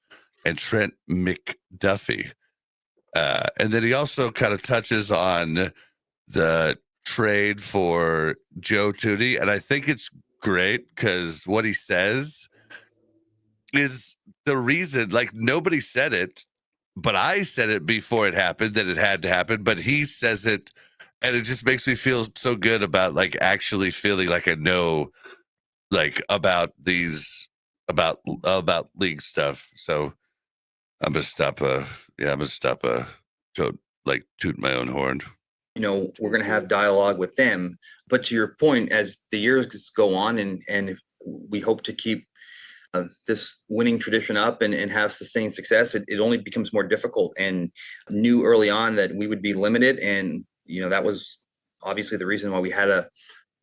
and Trent McDuffie. And then he also kind of touches on the trade for Joe Thuney, and I think it's great because what he says is the reason, like nobody said it, but I said it before it happened that it had to happen, but he says it and it just makes me feel so good about like actually feeling like I know like about these about league stuff. So I'm gonna stop toot my own horn.
We're going to have dialogue with them, but to your point, as the years go on and if we hope to keep this winning tradition up and have sustained success, it only becomes more difficult. And knew early on that we would be limited. And, that was obviously the reason why we had to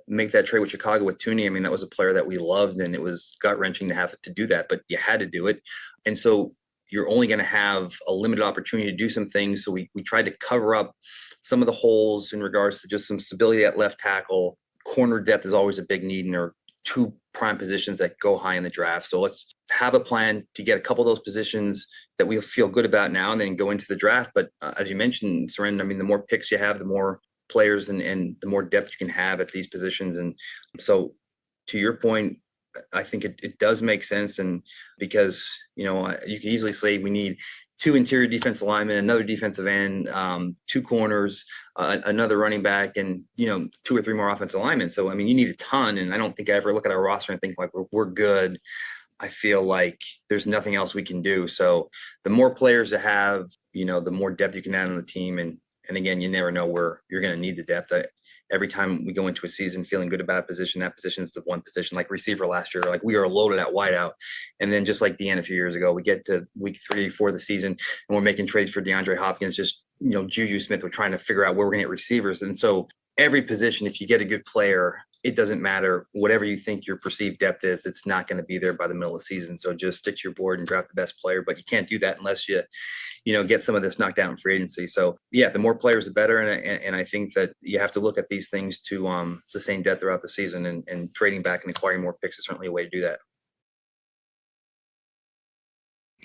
make that trade with Chicago with Tooney. I mean, that was a player that we loved, and it was gut wrenching to have to do that, but you had to do it. And so you're only going to have a limited opportunity to do some things. So we tried to cover up some of the holes in regards to just some stability at left tackle. Corner depth is always a big need, and there are 2 prime positions that go high in the draft. So let's have a plan to get a couple of those positions that we feel good about now and then go into the draft. But as you mentioned, Seren, I mean, the more picks you have, the more players and the more depth you can have at these positions. And so to your point, I think it does make sense. And because, you can easily say we need 2 interior defensive linemen, another defensive end, 2 corners, another running back, and 2 or 3 more offensive linemen. So I mean, you need a ton. And I don't think I ever look at our roster and think like we're good. I feel like there's nothing else we can do. So the more players to have, the more depth you can add on the team. And again, you never know where you're going to need the depth. Every time we go into a season feeling good about a position, that position is the one position, like receiver last year, like we are loaded at wideout. And then just like Deanna a few years ago, we get to week 3, 4 of the season, and we're making trades for DeAndre Hopkins, just, Juju Smith, we're trying to figure out where we're going to get receivers. And so every position, if you get a good player, it doesn't matter. Whatever you think your perceived depth is, it's not going to be there by the middle of the season. So just stick to your board and draft the best player. But you can't do that unless you get some of this knocked out in free agency. So yeah, the more players, the better. And I think that you have to look at these things to sustain depth throughout the season, and trading back and acquiring more picks is certainly a way to do that.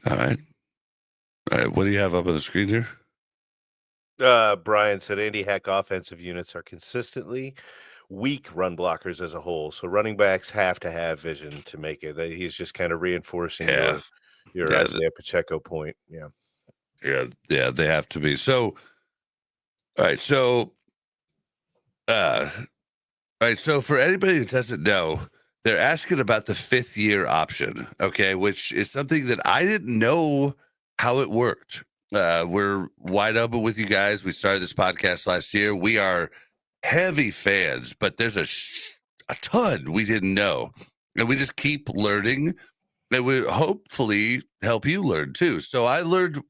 All right. What do you have up on the screen here?
Brian said Andy Heck offensive units are consistently weak run blockers as a whole. So running backs have to have vision to make it. He's just kind of reinforcing your Isaiah Pacheco point. Yeah.
Yeah, they have to be. So, all right. So for anybody who doesn't know, they're asking about the 5th year option. Okay. Which is something that I didn't know how it worked. We're wide open with you guys. We started this podcast last year. We are heavy fans, but there's a ton we didn't know, and we just keep learning, and we hopefully help you learn too. So I learned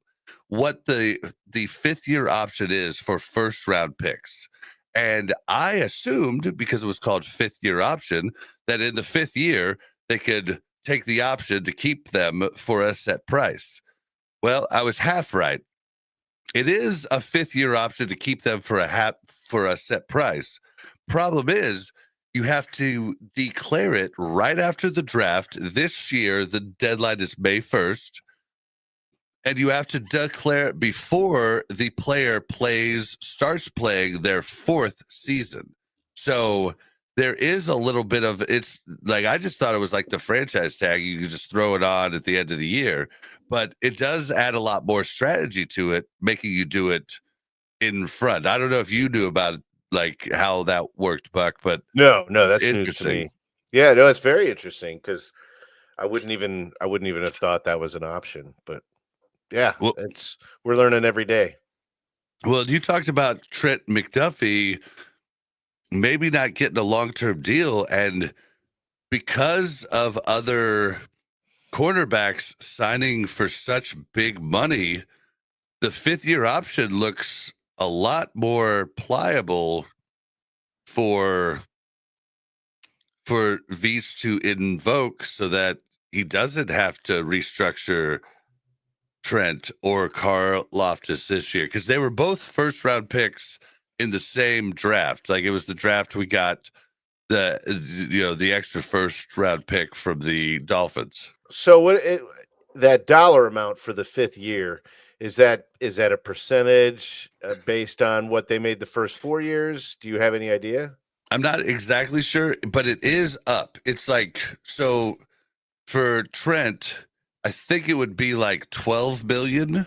what the 5th year option is for 1st round picks, and I assumed, because it was called 5th year option, that in the 5th year they could take the option to keep them for a set price. Well, I was half right. It is a 5th year option to keep them for a set price. Problem is, you have to declare it right after the draft. This year, the deadline is May 1st. And you have to declare it before the player starts playing their 4th season. So there is a little bit of, it's like, I just thought it was like the franchise tag. You could just throw it on at the end of the year, but it does add a lot more strategy to it, making you do it in front. I don't know if you knew about it, like how that worked, Buck, but
no, that's news to me. Yeah, no, it's very interesting, because I wouldn't even have thought that was an option, but yeah, well, we're learning every day.
Well, you talked about Trent McDuffie maybe not getting a long-term deal, and because of other cornerbacks signing for such big money, the 5th year option looks a lot more pliable for Veach to invoke, so that he doesn't have to restructure Trent or Carl Loftus this year, because they were both 1st round picks in the same draft. Like, it was the draft we got the extra 1st round pick from the Dolphins.
So that dollar amount for the 5th year, is that a percentage based on what they made the first 4 years? Do you have any idea?
I'm not exactly sure, but it is up. It's like, so for Trent, I think it would be like 12 million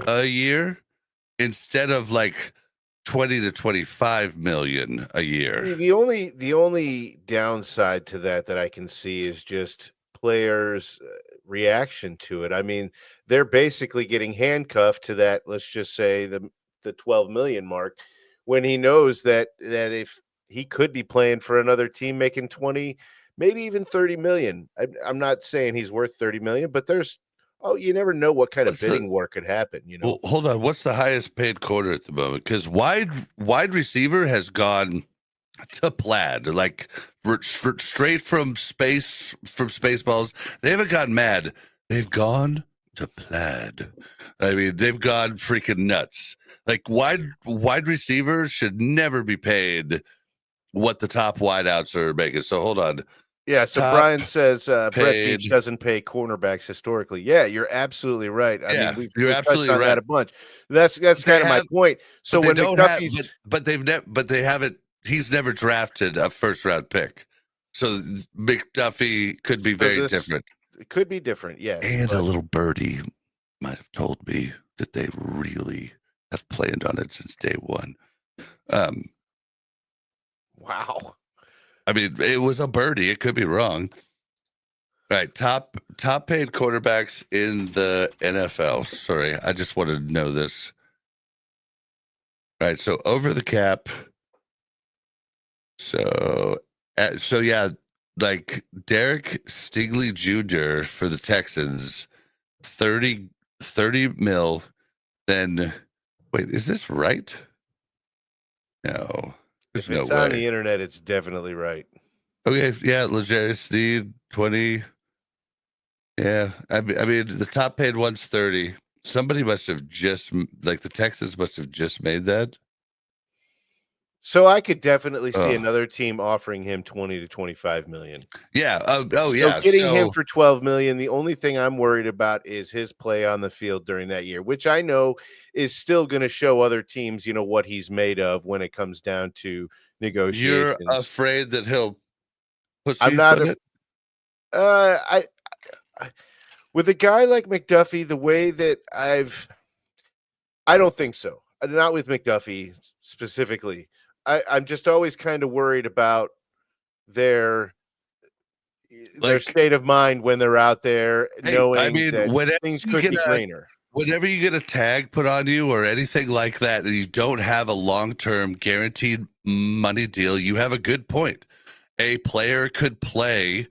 a year instead of like 20 to 25 million a year.
The only downside to that I can see is just players' reaction to it. I mean, they're basically getting handcuffed to that, let's just say the 12 million mark, when he knows that if he could be playing for another team making 20, maybe even 30 million. I'm not saying he's worth 30 million, but you never know what kind of bidding war could happen,
Well, hold on. What's the highest paid corner at the moment? Because wide receiver has gone to plaid, like straight from Spaceballs. They haven't gone mad. They've gone to plaid. I mean, they've gone freaking nuts. Like wide receivers should never be paid what the top wideouts are making. So hold on.
Yeah, so
Top
Brian says Brett Veach doesn't pay cornerbacks historically. Yeah, you're absolutely right. I mean, we've touched on that a bunch. That's kind of my point. So when McDuffie's,
but they haven't. He's never drafted a first round pick, so McDuffie could be very different.
It could be different, yes.
And a little birdie might have told me that they really have planned on it since day one.
Wow.
I mean, it was a birdie. It could be wrong. All right, top paid quarterbacks in the NFL. Sorry, I just wanted to know this. All right, so over the cap. So yeah, like Derek Stingley Jr. for the Texans, 30 mil. Then, wait, is this right? No.
If it's on the internet, it's definitely right.
Okay, yeah, L'Jarius Sneed, 20. Yeah, I mean, the top paid one's 30. Somebody must have the Texans must have just made that.
So I could definitely see another team offering him 20 to 25 million.
Yeah.
So getting him for 12 million. The only thing I'm worried about is his play on the field during that year, which I know is still going to show other teams, what he's made of when it comes down to negotiations.
You're afraid that he'll put
I'm not. With a guy like McDuffie, the way that I don't think so. Not with McDuffie specifically. I'm just always kind of worried about their state of mind when they're out there, knowing that things could be greener.
Whenever you get a tag put on you or anything like that, and you don't have a long-term guaranteed money deal, you have a good point. A player could play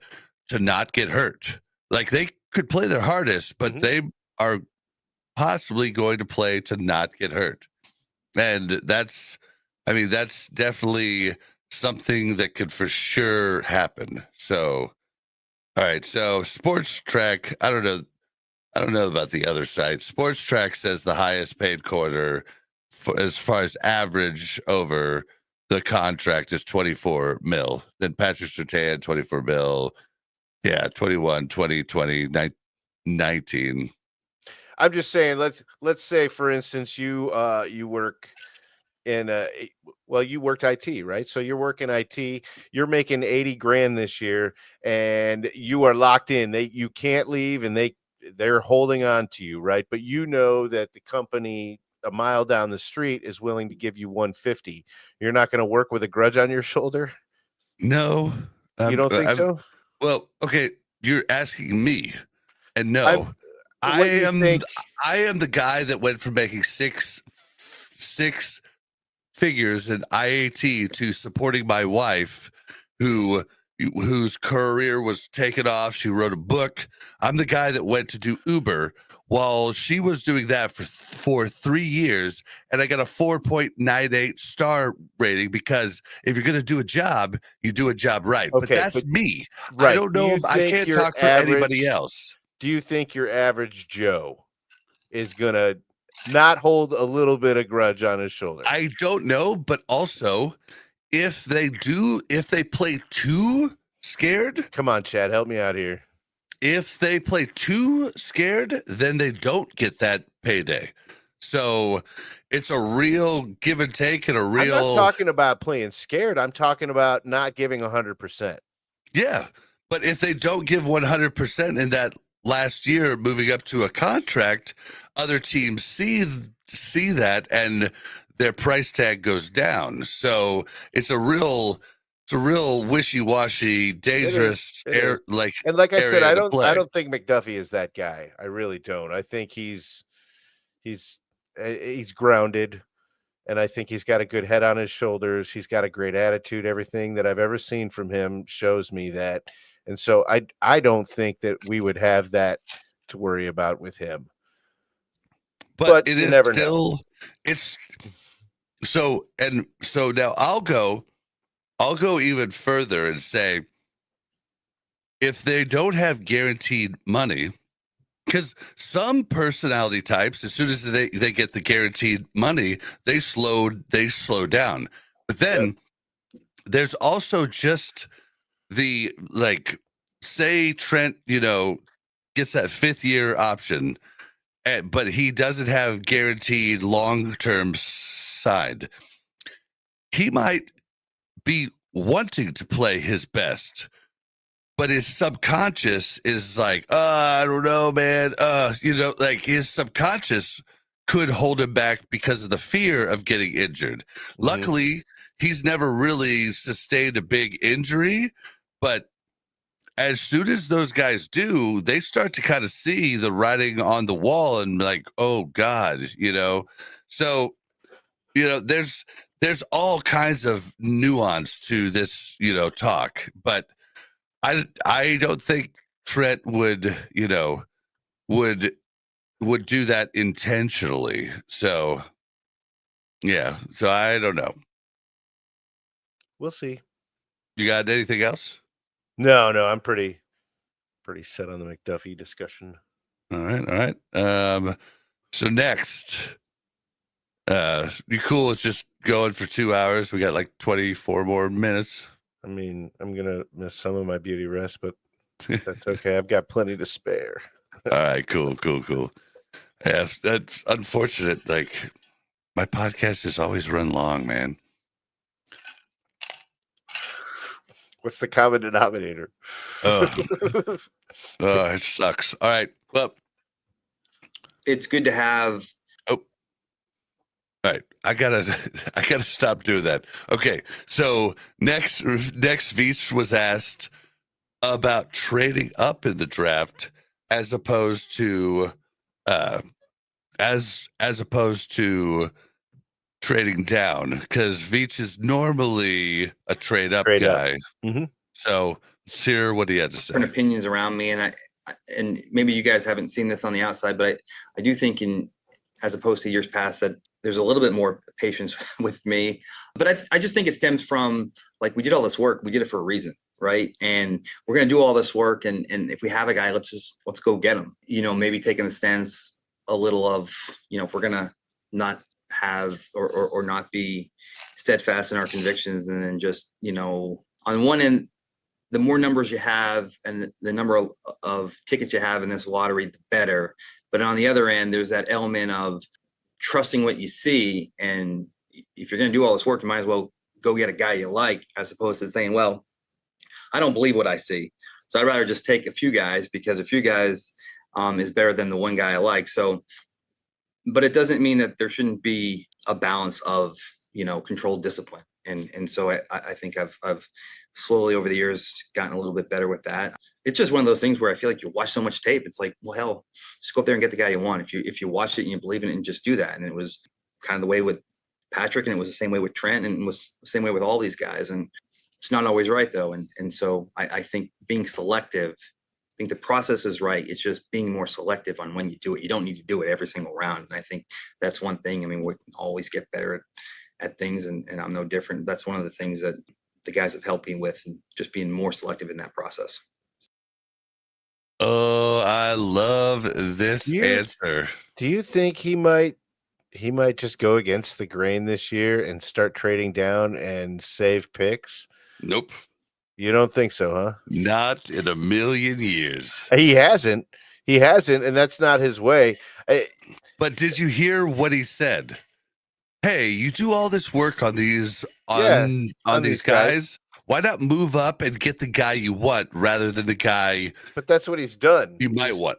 to not get hurt. Like they could play their hardest, but they are possibly going to play to not get hurt. And that's definitely something that could for sure happen. So, all right. So Sports Track, I don't know about the other side. Sports Track says the highest paid corner as far as average over the contract is 24 mil. Then Patrick Surtain, 24 mil. Yeah, 21, 20, 20, 19.
I'm just saying, let's say, for instance, you work in you worked IT, right? So you're working IT, you're making 80 grand this year, and you are locked in. You can't leave, and they're holding on to you, right? But you know that the company a mile down the street is willing to give you 150. You're not going to work with a grudge on your shoulder?
No.
You don't think so?
Well, okay, you're asking me, and no, I am the guy that went from making six figures in IAT to supporting my wife, whose career was taken off. She wrote a book. I'm the guy that went to do Uber while she was doing that for 3 years, and I got a 4.98 star rating because if you're going to do a job, you do a job right. Okay, but that's me. Right. I don't know. I can't talk for anybody else.
Do you think your average Joe is going to not hold a little bit of grudge on his shoulder?
I don't know, but also if they play too scared.
Come on, Chad, help me out here.
If they play too scared, then they don't get that payday. So it's a real give and take and a real.
I'm not talking about playing scared. I'm talking about not giving 100%.
Yeah, but if they don't give 100% in that last year, moving up to a contract, other teams see that and their price tag goes down. So it's a real wishy-washy, dangerous
and like I said, I don't think McDuffie is that guy. I really don't. I think he's grounded, And I think he's got a good head on his shoulders. He's got a great attitude. Everything that I've ever seen from him shows me that. And so I don't think that we would have that to worry about with him.
But it
you
is
never
still
know.
It's so now I'll go even further and say, if they don't have guaranteed money, because some personality types, as soon as they get the guaranteed money, they slow down. But then there's also just the, like, say Trent, gets that 5th year option, but he doesn't have guaranteed long-term side. He might be wanting to play his best, but his subconscious is like, I don't know, man. Like, his subconscious could hold him back because of the fear of getting injured. Mm-hmm. Luckily, he's never really sustained a big injury, but as soon as those guys do, they start to kind of see the writing on the wall and like, oh God, So, there's all kinds of nuance to this, talk, but I don't think Trent would do that intentionally. So yeah, so I don't know.
We'll see.
You got anything else?
No, I'm pretty set on the McDuffie discussion.
All right. So next, you cool with just going for 2 hours? We got like 24 more minutes.
I mean, I'm gonna miss some of my beauty rest, but that's okay. I've got plenty to spare.
All right, cool. Yeah, that's unfortunate. Like, my podcast is always run long, man.
What's the common denominator?
It sucks. All right. Well,
it's good to have.
Oh, all right. I gotta stop doing that. Okay. So next Veach was asked about trading up in the draft as opposed to trading down, because Veach is normally a trade up guy.
Mm-hmm.
So let's hear what he had to say.
Different opinions around me, and maybe you guys haven't seen this on the outside, but I do think, as opposed to years past, that there's a little bit more patience with me. But I just think it stems from, like, we did all this work, we did it for a reason, right? And we're gonna do all this work, and if we have a guy, let's go get him. Maybe taking the stance a little of, if we're gonna not have or not be steadfast in our convictions, and then just, on one end, the more numbers you have and the number of tickets you have in this lottery, the better. But on the other end, there's that element of trusting what you see. And if you're going to do all this work, you might as well go get a guy you like, as opposed to saying, well, I don't believe what I see, so I'd rather just take a few guys, because a few guys is better than the one guy I like. So, but it doesn't mean that there shouldn't be a balance of, controlled discipline. And so I think I've slowly over the years gotten a little bit better with that. It's just one of those things where I feel like you watch so much tape. It's like, well, hell, just go up there and get the guy you want. If you watch it and you believe in it, and just do that. And it was kind of the way with Patrick, and it was the same way with Trent, and it was the same way with all these guys. And it's not always right, though. And so I think being selective, I think the process is right. It's just being more selective on when you do it. You don't need to do it every single round. And I think that's one thing. I mean, we can always get better at things, and I'm no different. That's one of the things that the guys have helped me with, and just being more selective in that process.
Oh, I love this answer.
Do you think he might just go against the grain this year and start trading down and save picks?
Nope.
You don't think so, huh?
Not in a million years.
He hasn't, and that's not his way.
But did you hear what he said? Hey, you do all this work on these these guys. Why not move up and get the guy you want rather than the guy?
But that's what he's done.
Might want.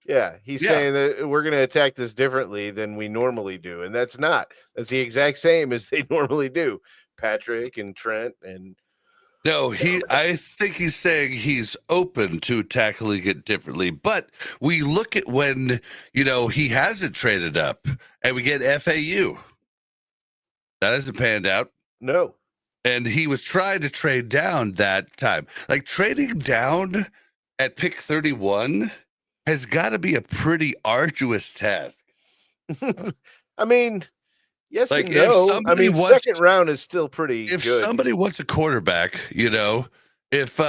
Yeah, he's saying that we're going to attack this differently than we normally do, and that's the exact same as they normally do. Patrick and Trent and
no, I think he's saying he's open to tackling it differently. But we look at when he hasn't traded up, and we get FAU. That hasn't panned out.
No.
And he was trying to trade down that time. Like trading down at pick 31 has got to be a pretty arduous task.
I mean, yes
like
and no. I mean, second round is still pretty
if
good.
Somebody wants a quarterback, if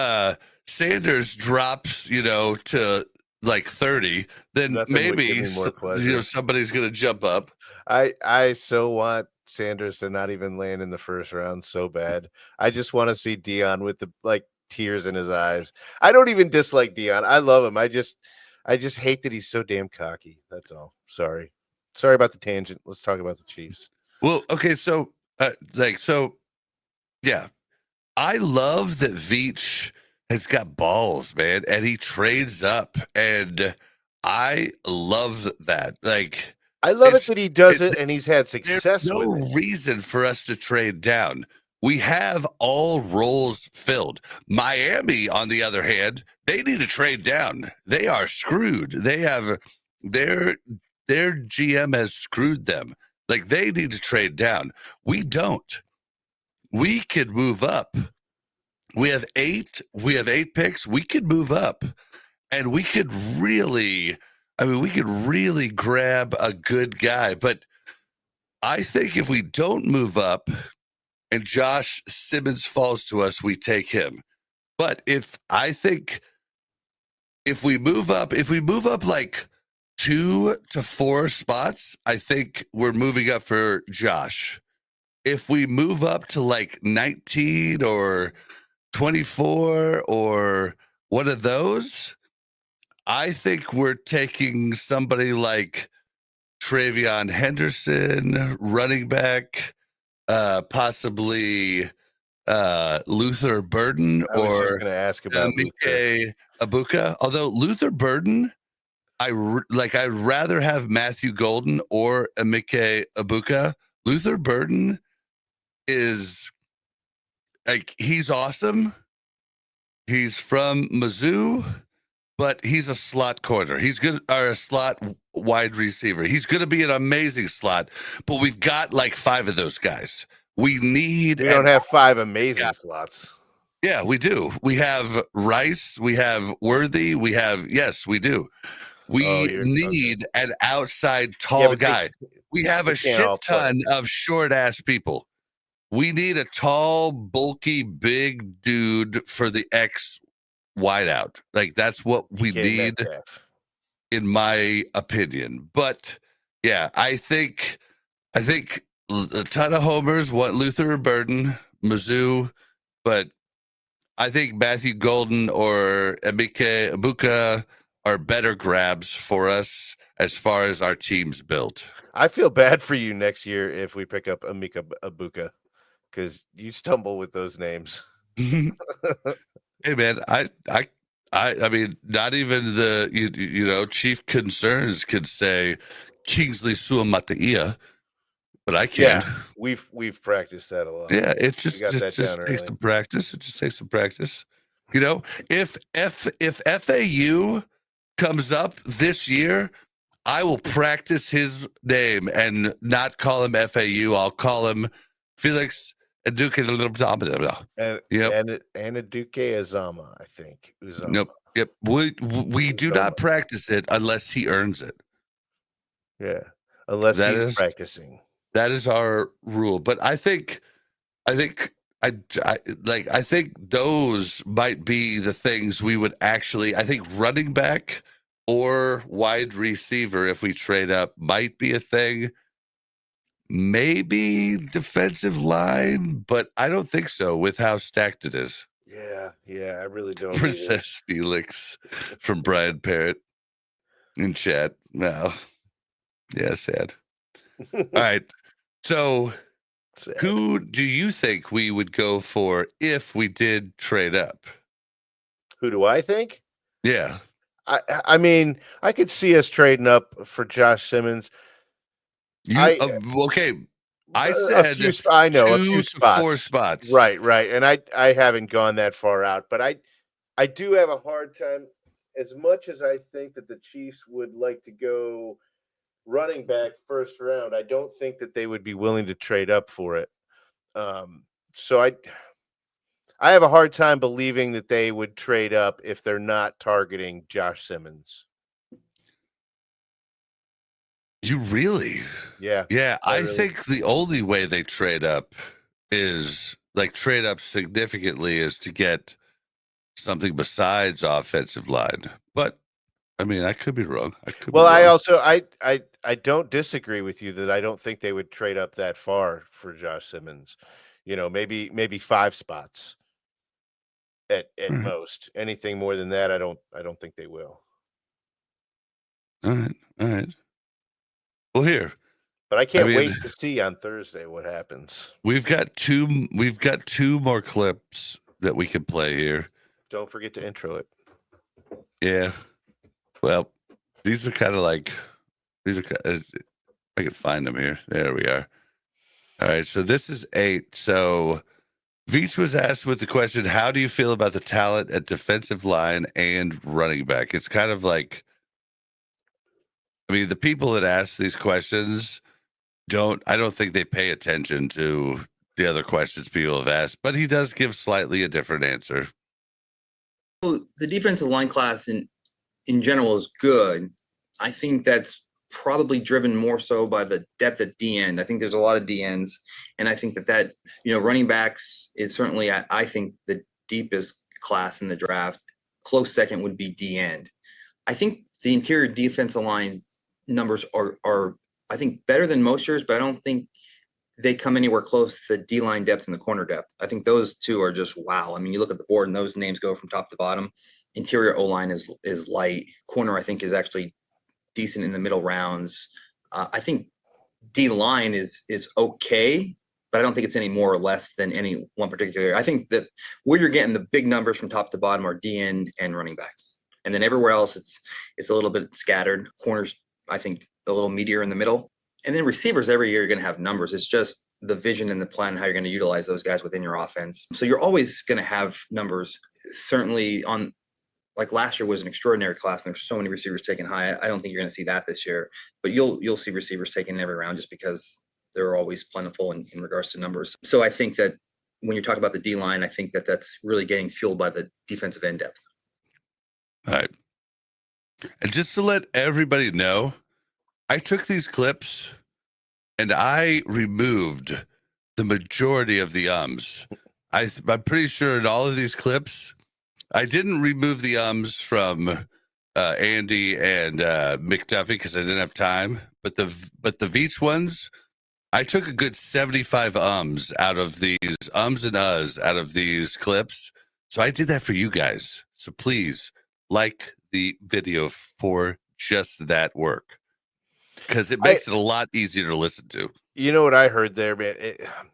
Sanders drops, to like 30, then
Nothing would give
maybe
me more pleasure.
somebody's going to jump up.
I so want Sanders to not even land in the first round so bad. I just want to see Dion with the tears in his eyes. I don't even dislike Dion. I love him. I just hate that he's so damn cocky. That's all. Sorry about the tangent. Let's talk about the Chiefs.
Well, okay, so yeah, I love that Veach has got balls, man, and he trades up, and I love that. Like,
I love it that he does it, and he's had success with it.
There's no reason for us to trade down. We have all roles filled. Miami, on the other hand, they need to trade down. They are screwed. They have their GM has screwed them. Like, they need to trade down. We don't. We could move up. We have eight picks. We could move up, and we could really grab a good guy. But I think if we don't move up and Josh Simmons falls to us, we take him. But if we move up like 2 to 4 spots, I think we're moving up for Josh. If we move up to like 19 or 24 or one of those, I think we're taking somebody like Travion Henderson, running back, possibly Luther Burden,
I was just going to ask about
Emeka Ibuka. Although Luther Burden, I'd rather have Matthew Golden or Emeka Ibuka. Luther Burden is he's awesome. He's from Mizzou, but he's a slot corner. He's good, or a slot wide receiver. He's going to be an amazing slot, but we've got like 5 of those guys. We
don't have 5 amazing slots.
Yeah, we do. We have Rice. We have Worthy. We do. We need an outside tall guy. We have a shit ton of short ass people. We need a tall, bulky, big dude for the X wideout. Like, that's what we need, in my opinion. But yeah, I think a ton of homers want Luther Burden, Mizzou, but I think Matthew Golden or Emeka Ibuka are better grabs for us as far as our team's built.
I feel bad for you next year if we pick up Emeka Ibuka, because you stumble with those names.
Hey man, I mean, not even the chief concerns could say Kingsley Suamataia, but I can.
Yeah, we've practiced that a lot.
Yeah, it just takes some practice. It just takes some practice. If FAU comes up this year, I will practice his name and not call him FAU. I'll call him Felix Eduke and
Eduke Azama, I think. Uzama.
Nope. Yep. We do not practice it unless he earns it.
Yeah. Unless he's practicing.
That is our rule. But I think those might be the things we would actually, I think running back or wide receiver, if we trade up, might be a thing. Maybe defensive line, but I don't think so with how stacked it is.
Yeah, I really don't.
Princess Felix from Brian Parrott in chat. Wow. Yeah, sad. All right. So who do you think we would go for if we did trade up?
Who do I think?
Yeah.
I mean, I could see us trading up for Josh Simmons.
Okay. I said
a few spots.
4 spots.
Right. And I haven't gone that far out, but I do have a hard time, as much as I think that the Chiefs would like to go running back first round, I don't think that they would be willing to trade up for it. So I have a hard time believing that they would trade up if they're not targeting Josh Simmons.
You really?
Yeah.
Yeah, I think the only way they trade up is like trade up significantly is to get something besides offensive line. But I mean, I could be wrong.
I don't disagree with you that I don't think they would trade up that far for Josh Simmons. Maybe 5 spots at most. Anything more than that, I don't think they will.
All right. Well, here.
But I can't wait to see on Thursday what happens.
We've got two more clips that we can play here.
Don't forget to intro it.
Yeah. Well, these are kind of like I can find them here. There we are. All right, so this is 8. So Veach was asked with the question, how do you feel about the talent at defensive line and running back? It's kind of like, I mean, the people that ask these questions I don't think they pay attention to the other questions people have asked, but he does give slightly a different answer.
Well, the defensive line class in general is good. I think that's probably driven more so by the depth at D end. I think there's a lot of D ends, and I think that running backs is certainly I think the deepest class in the draft. Close second would be D end. I think the interior defensive line numbers are I think better than most years, but I don't think they come anywhere close to the D line depth and the corner depth. I think those two are just wow. I mean, you look at the board and those names go from top to bottom. Interior O line is light. Corner I think is actually decent in the middle rounds. I think D line is okay, but I don't think it's any more or less than any one particular. I think that where you're getting the big numbers from top to bottom are D end and running backs, and then everywhere else it's a little bit scattered. Corners I think a little meatier in the middle, and then receivers every year you're going to have numbers. It's just the vision and the plan and how you're going to utilize those guys within your offense. So you're always going to have numbers. Certainly on. Like last year was an extraordinary class, and there's so many receivers taken high. I don't think you're going to see that this year, but you'll see receivers taken in every round just because they're always plentiful in regards to numbers. So I think that when you're talking about the D line, I think that's really getting fueled by the defensive end depth.
All right. And just to let everybody know, I took these clips and I removed the majority of the ums. I'm pretty sure in all of these clips, I didn't remove the ums from Andy and McDuffie because I didn't have time. But the Veach ones, I took a good 75 ums out of these ums and uhs out of these clips. So I did that for you guys. So please like the video for just that work because it makes it a lot easier to listen to.
You know what I heard there, man,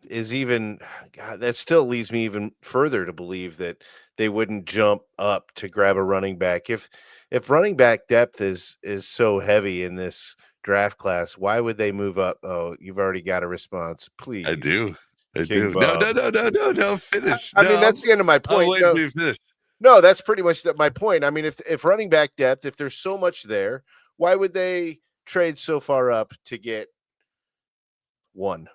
that still leads me even further to believe that they wouldn't jump up to grab a running back. If running back depth is so heavy in this draft class, why would they move up? Oh, you've already got a response. Please.
I do.
King
No,
Bob.
no. Finish.
I mean, that's the end of my point. No, that's pretty much my point. I mean, if running back depth, if there's so much there, why would they trade so far up to get one?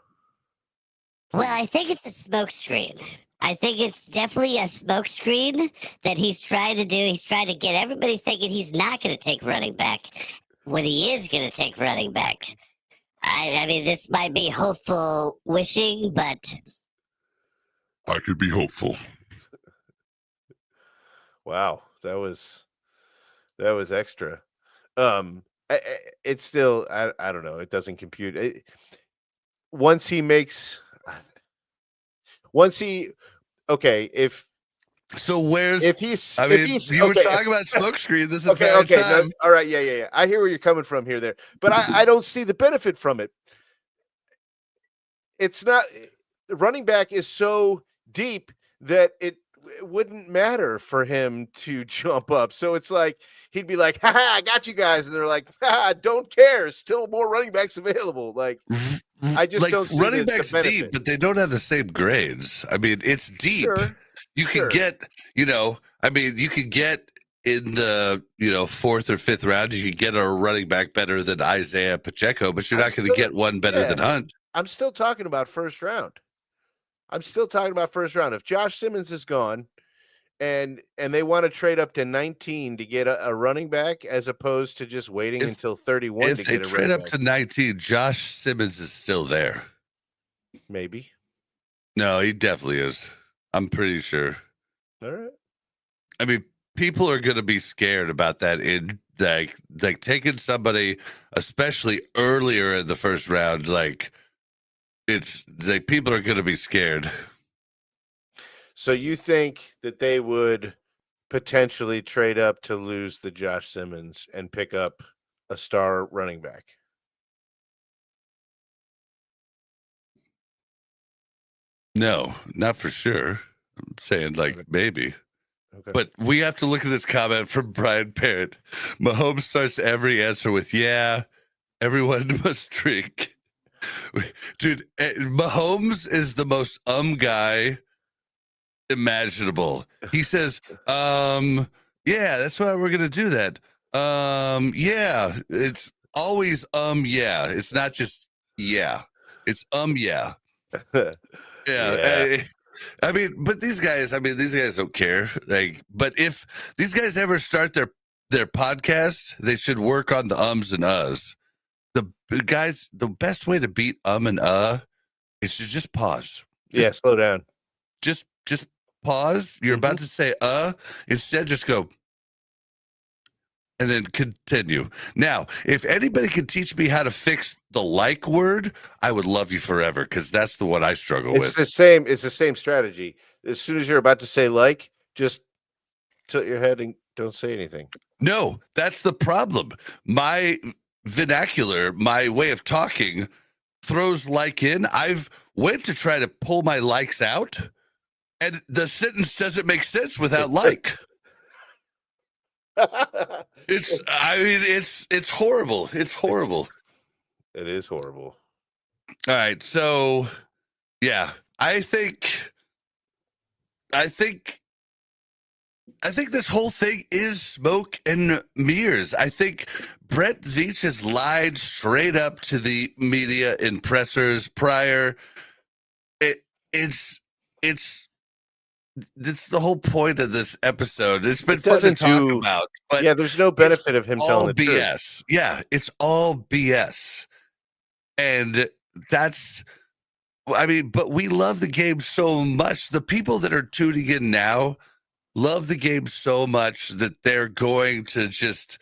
Well, I think it's a smokescreen. I think it's definitely a smokescreen that he's trying to do. He's trying to get everybody thinking he's not going to take running back when he is going to take running back. I mean, this might be hopeful wishing, but
I could be hopeful.
Wow, that was extra. It's still I don't know. It doesn't compute. Once he if he's
you were talking about smokescreen this entire time.
No, all right, yeah. I hear where you're coming from there, but I don't see the benefit from it. It's not running back is so deep that it wouldn't matter for him to jump up. So it's like he'd be like, "Ha, I got you guys," and they're like, "Ha, don't care. Still more running backs available." Like I just don't see
running backs deep, but they don't have the same grades. I mean, it's deep.
Sure.
You can get, you could get in the fourth or fifth round, you can get a running back better than Isaiah Pacheco, but you're not going to get one better than Hunt.
I'm still talking about first round. If Josh Simmons is gone and they want to trade up to 19 to get a running back as opposed to just waiting until 31 to get a running back. If they trade
up to 19, Josh Simmons is still there.
Maybe.
No, he definitely is. I'm pretty sure.
All right.
I mean, people are going to be scared about that in like taking somebody, especially earlier in the first round. Like, it's like people are going to be scared.
So you think that they would potentially trade up to lose the Josh Simmons and pick up a star running back?
No, not for sure. I'm saying maybe.
Okay.
But we have to look at this comment from Brian Parrott. Mahomes starts every answer with, yeah, everyone must drink. Dude, Mahomes is the most guy imaginable. He says, yeah, that's why we're going to do that. Yeah, it's always, yeah. It's not just, yeah. It's, yeah. Yeah. I mean, but these guys don't care. Like, but if these guys ever start their podcast, they should work on the ums and uhs. The best way to beat and is to just pause.
Slow down.
Just pause. You're about to say instead just go and then continue. Now, if anybody could teach me how to fix the like word, I would love you forever, because that's the one I struggle with.
It's the same strategy. As soon as you're about to say like, just tilt your head and don't say anything.
No, that's the problem. My vernacular, my way of talking throws like in. I've went to try to pull my likes out, and the sentence doesn't make sense without like. It's horrible. It's horrible.
It is horrible.
All right. So, yeah, I think this whole thing is smoke and mirrors. I think Brett Veach has lied straight up to the media in pressers prior. It's the whole point of this episode. It's been fun to talk about, but
there's no benefit of him telling the
BS.
Truth.
Yeah, it's all BS, and that's. I mean, but we love the game so much. The people that are tuning in now love the game so much that they're going to just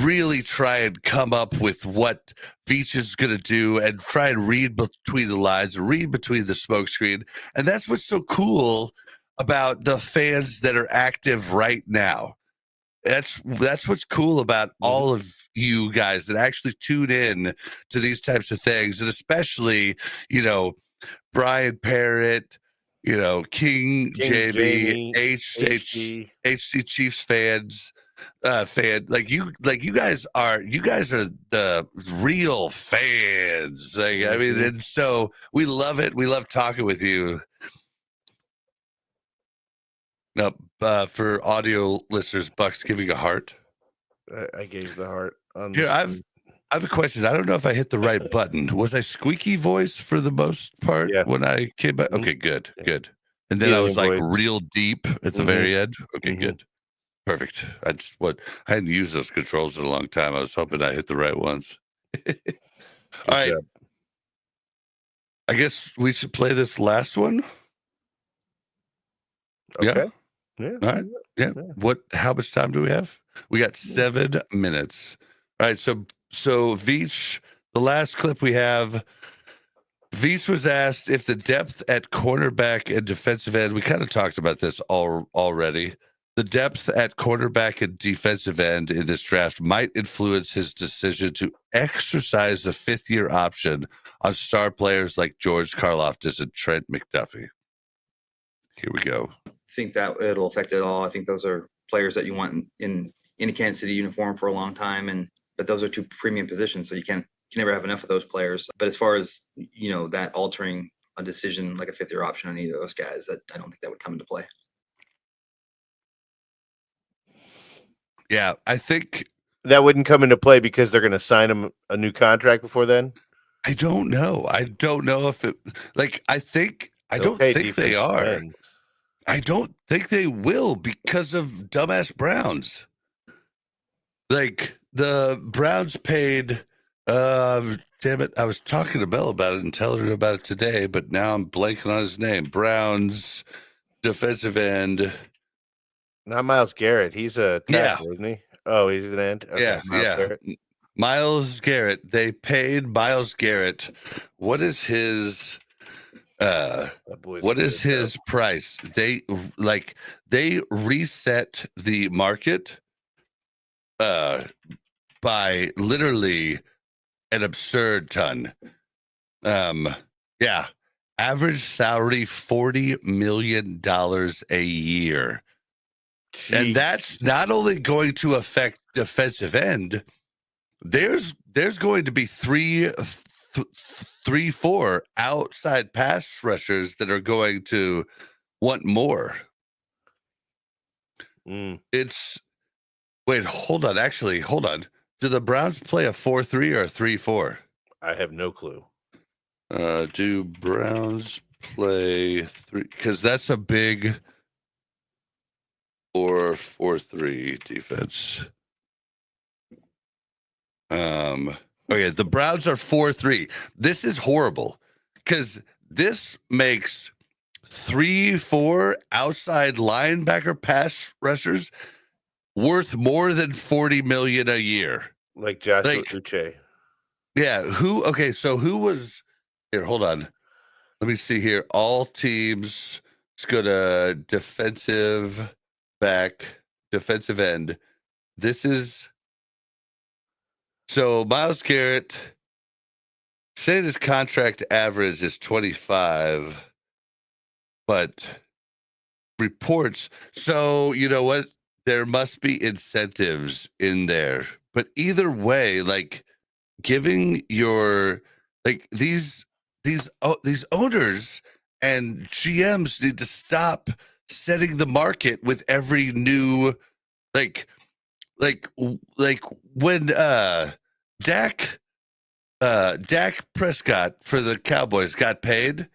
really try and come up with what Veach is going to do and try and read between the lines, read between the smokescreen. And that's what's so cool about the fans that are active right now. That's what's cool about all of you guys that actually tune in to these types of things. And especially, Brian Parrott, King Jamie, HC Chiefs fans, like you guys are the real fans. Like, I mean, and so we love it. We love talking with you. Now, for audio listeners, Buck's giving a heart.
I gave the heart.
Here, I have a question. I don't know if I hit the right button. Was I squeaky voice for the most part when I came back? Okay, good. And then I was like real deep at the very end. Okay, good. Perfect. I hadn't used those controls in a long time. I was hoping I hit the right ones. All right.
Job.
I guess we should play this last one.
Okay.
Yeah. All right. Yeah. How much time do we have? We got 7 minutes. All right. So Veach, the last clip we have, Veach was asked if the depth at cornerback and defensive end, we kind of talked about this already. The depth at cornerback and defensive end in this draft might influence his decision to exercise the fifth-year option on star players like George Karlaftis and Trent McDuffie. Here we go.
I think that it'll affect it all. I think those are players that you want in a Kansas City uniform for a long time, but those are two premium positions, so you can never have enough of those players. But as far as that altering a decision like a fifth-year option on either of those guys, that I don't think that would come into play.
Yeah, I think
that wouldn't come into play because they're going to sign him a new contract before then.
I don't know. I don't know if it like I don't
pay
think they
defensive
are.
ends.
I don't think they will because of dumbass Browns. Like the Browns paid damn it, I was talking to Mel about it and telling her about it today, but now I'm blanking on his name. Browns defensive end.
Not Myles Garrett. He's a tackle, isn't he? Oh, he's an end. Okay, Myles Garrett.
Myles Garrett. They paid Myles Garrett. What is his price? They reset the market by literally an absurd ton. Average salary $40 million a year. Jeez. And that's not only going to affect defensive end. There's going to be three, four outside pass rushers that are going to want more. It's hold on. Actually, hold on. Do the Browns play a 4-3 or a 3-4?
I have no clue.
Do Browns play 3? Because that's a big 4-4-3 defense. Okay, the Browns are 4-3. This is horrible because this makes 3-4 outside linebacker pass rushers worth more than $40 million a year.
Like Joshua Uche.
Yeah. So who was here? Hold on. Let me see here. All teams. Let's go to defensive back, defensive end. This is so Myles Garrett. Saying his contract average is 25, but reports. So you know what? There must be incentives in there. But either way, like giving your these owners and GMs need to stop setting the market with every new like when Dak Prescott for the Cowboys got paid,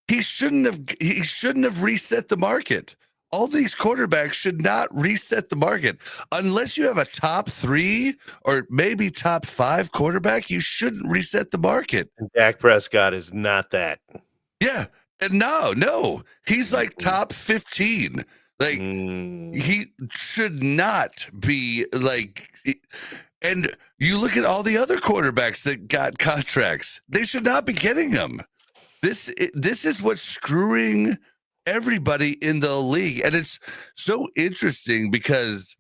he shouldn't have reset the market. All these quarterbacks should not reset the market unless you have a top 3 or maybe top 5 quarterback. You shouldn't reset the market.
And Dak Prescott is not that.
Yeah, and no, he's like top 15. Like he should not be like. And you look at all the other quarterbacks that got contracts; they should not be getting them. This is what's screwing everybody in the league. And it's so interesting because,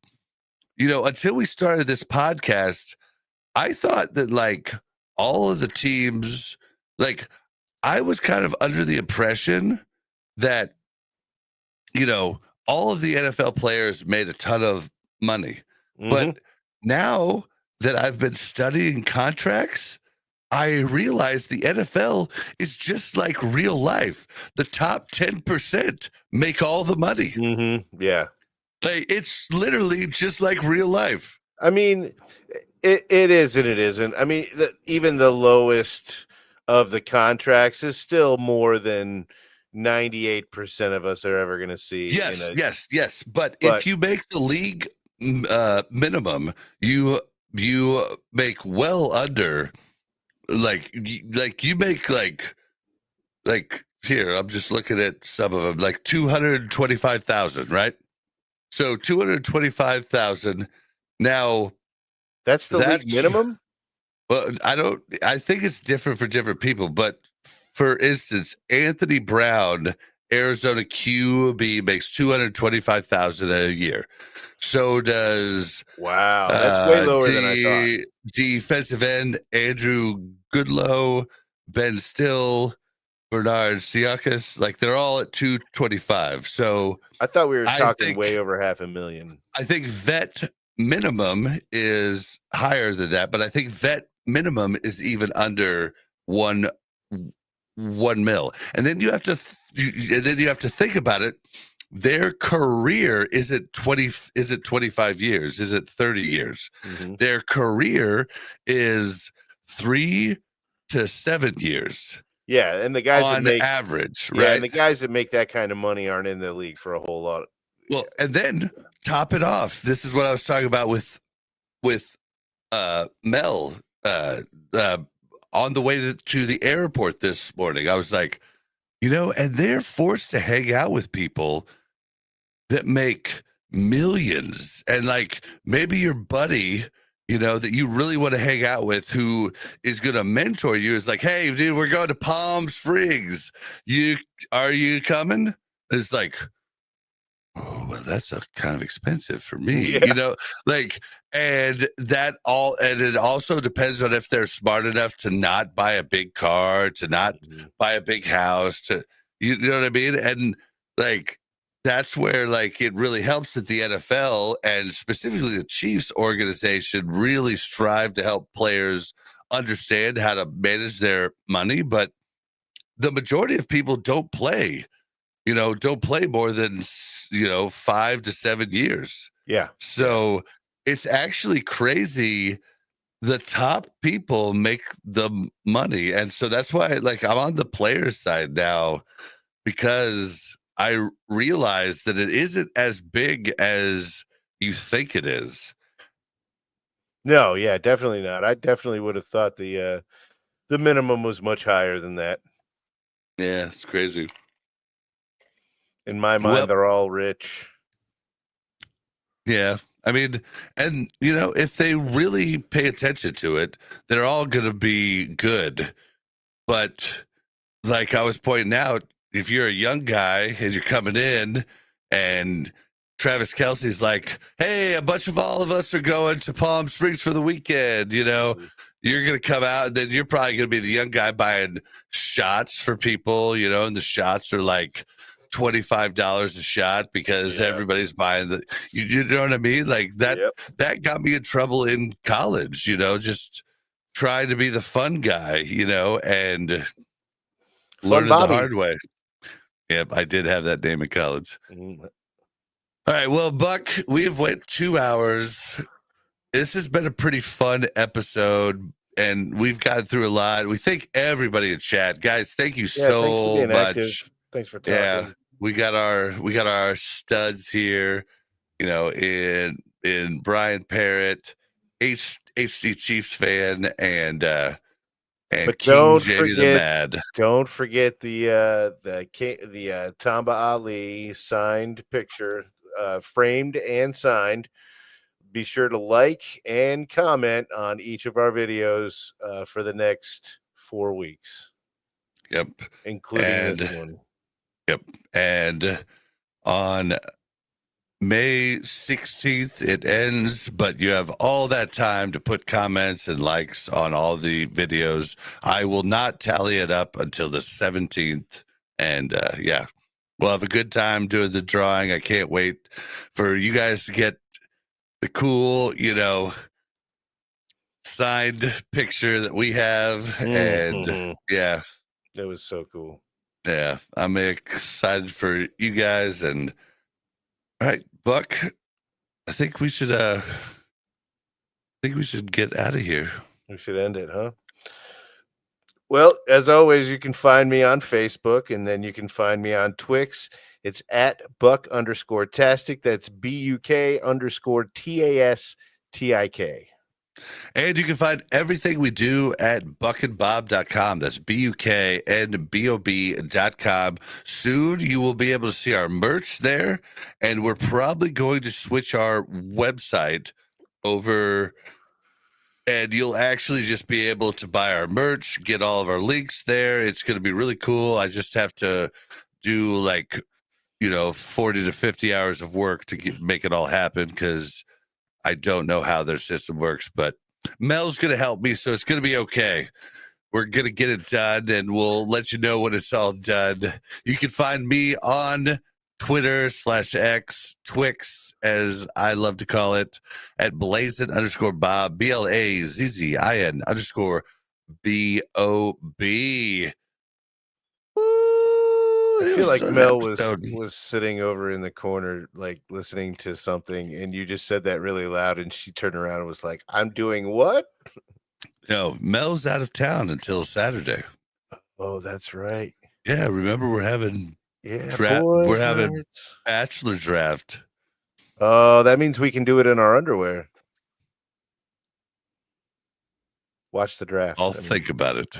until we started this podcast, I thought that like all of the teams, like I was kind of under the impression that, all of the NFL players made a ton of money. But now that I've been studying contracts, I realized the NFL is just like real life. The top 10% make all the money.
Yeah.
Like, it's literally just like real life.
I mean, it is and it isn't. I mean, even the lowest of the contracts is still more than 98% of us are ever going to see.
Yes. But if you make the league minimum, you make well under. Like you make like here, I'm just looking at some of them, like 225,000, right? So 225,000. Now
that's the league minimum.
Well, I think it's different for different people, but for instance, Anthony Brown, Arizona QB, makes 225,000 a year. So does
that's way lower than I thought.
Defensive end Andrew Goodlow, Ben Still, Bernard Siakis, like they're all at 225. So
I thought we were talking way over $500,000.
I think vet minimum is higher than that, but I think vet minimum is even under $1 million. And then you have to think about it. their career isn't 25 years? Is it 30 years?
Mm-hmm.
Their career is 3 to 7 years.
Yeah, and the guys
on
that make
average,
yeah,
right?
and the guys that make that kind of money aren't in the league for a whole lot.
Well, and then top it off. This is what I was talking about with Mel on the way to the airport this morning. I was like, and they're forced to hang out with people that make millions, and like maybe your buddy, that you really want to hang out with, who is going to mentor you, is like, hey, dude, we're going to Palm Springs. Are you coming? And it's like, oh, well, that's kind of expensive for me,
Yeah.
and it also depends on if they're smart enough to not buy a big car, to not buy a big house, you know what I mean? And like, that's where it really helps that the NFL and specifically the Chiefs organization really strive to help players understand how to manage their money. But the majority of people don't play more than 5 to 7 years.
Yeah.
So it's actually crazy. The top people make the money, and so that's why I'm on the players side now, because I realize that it isn't as big as you think it is.
No, yeah, definitely not. I definitely would have thought the minimum was much higher than that.
Yeah, it's crazy.
In my mind, they're all rich.
Yeah. I mean, and if they really pay attention to it, they're all going to be good. But like I was pointing out, if you're a young guy and you're coming in and Travis Kelce's like, hey, a bunch of all of us are going to Palm Springs for the weekend, you're going to come out, and then you're probably going to be the young guy buying shots for people, and the shots are like $25 a shot because everybody's buying you know what I mean? Like that got me in trouble in college, just trying to be the fun guy, and learning the hard way. Yep, I did have that name in college. All right, well, Buck, we've went 2 hours. This has been a pretty fun episode, and we've gotten through a lot. We thank everybody in chat, guys. Thank you so much.
Active. Thanks for talking.
Yeah, we got our studs here, in Brian Parrott, HD Chiefs fan, and
but
King Jamie the Mad.
Don't forget the Tamba Ali signed picture, framed and signed. Be sure to like and comment on each of our videos for the next 4 weeks.
Yep,
including this one.
Yep, and on May 16th it ends, but you have all that time to put comments and likes on all the videos. I will not tally it up until the 17th, and we'll have a good time doing the drawing. I can't wait for you guys to get the cool signed picture that we have. And yeah,
it was so cool.
Yeah, I'm excited for you guys. And all right, Buck, I think we should get out of here.
We should end it, huh? Well, as always, you can find me on Facebook, and then you can find me on Twix. It's at Buck_Tastic. That's BUK_TASTIK.
And you can find everything we do at buckandbob.com. That's BUKandBOB.com. Soon you will be able to see our merch there, and we're probably going to switch our website over, and you'll actually just be able to buy our merch, get all of our links there. It's going to be really cool. I just have to do 40 to 50 hours of work to make it all happen, because I don't know how their system works, but Mel's going to help me, so it's going to be okay. We're going to get it done, and we'll let you know when it's all done. You can find me on Twitter/X, Twix, as I love to call it, at Blazin_Bob, BLAZZIN_BOB. Woo!
I feel like Mel was sitting over in the corner, like listening to something, and you just said that really loud, and she turned around and was like, "I'm doing what?"
No, Mel's out of town until Saturday.
Oh, that's right.
Yeah, remember we're having
boys
having
nights.
bachelor draft.
Oh, that means we can do it in our underwear. Watch the draft.
I'll think about it.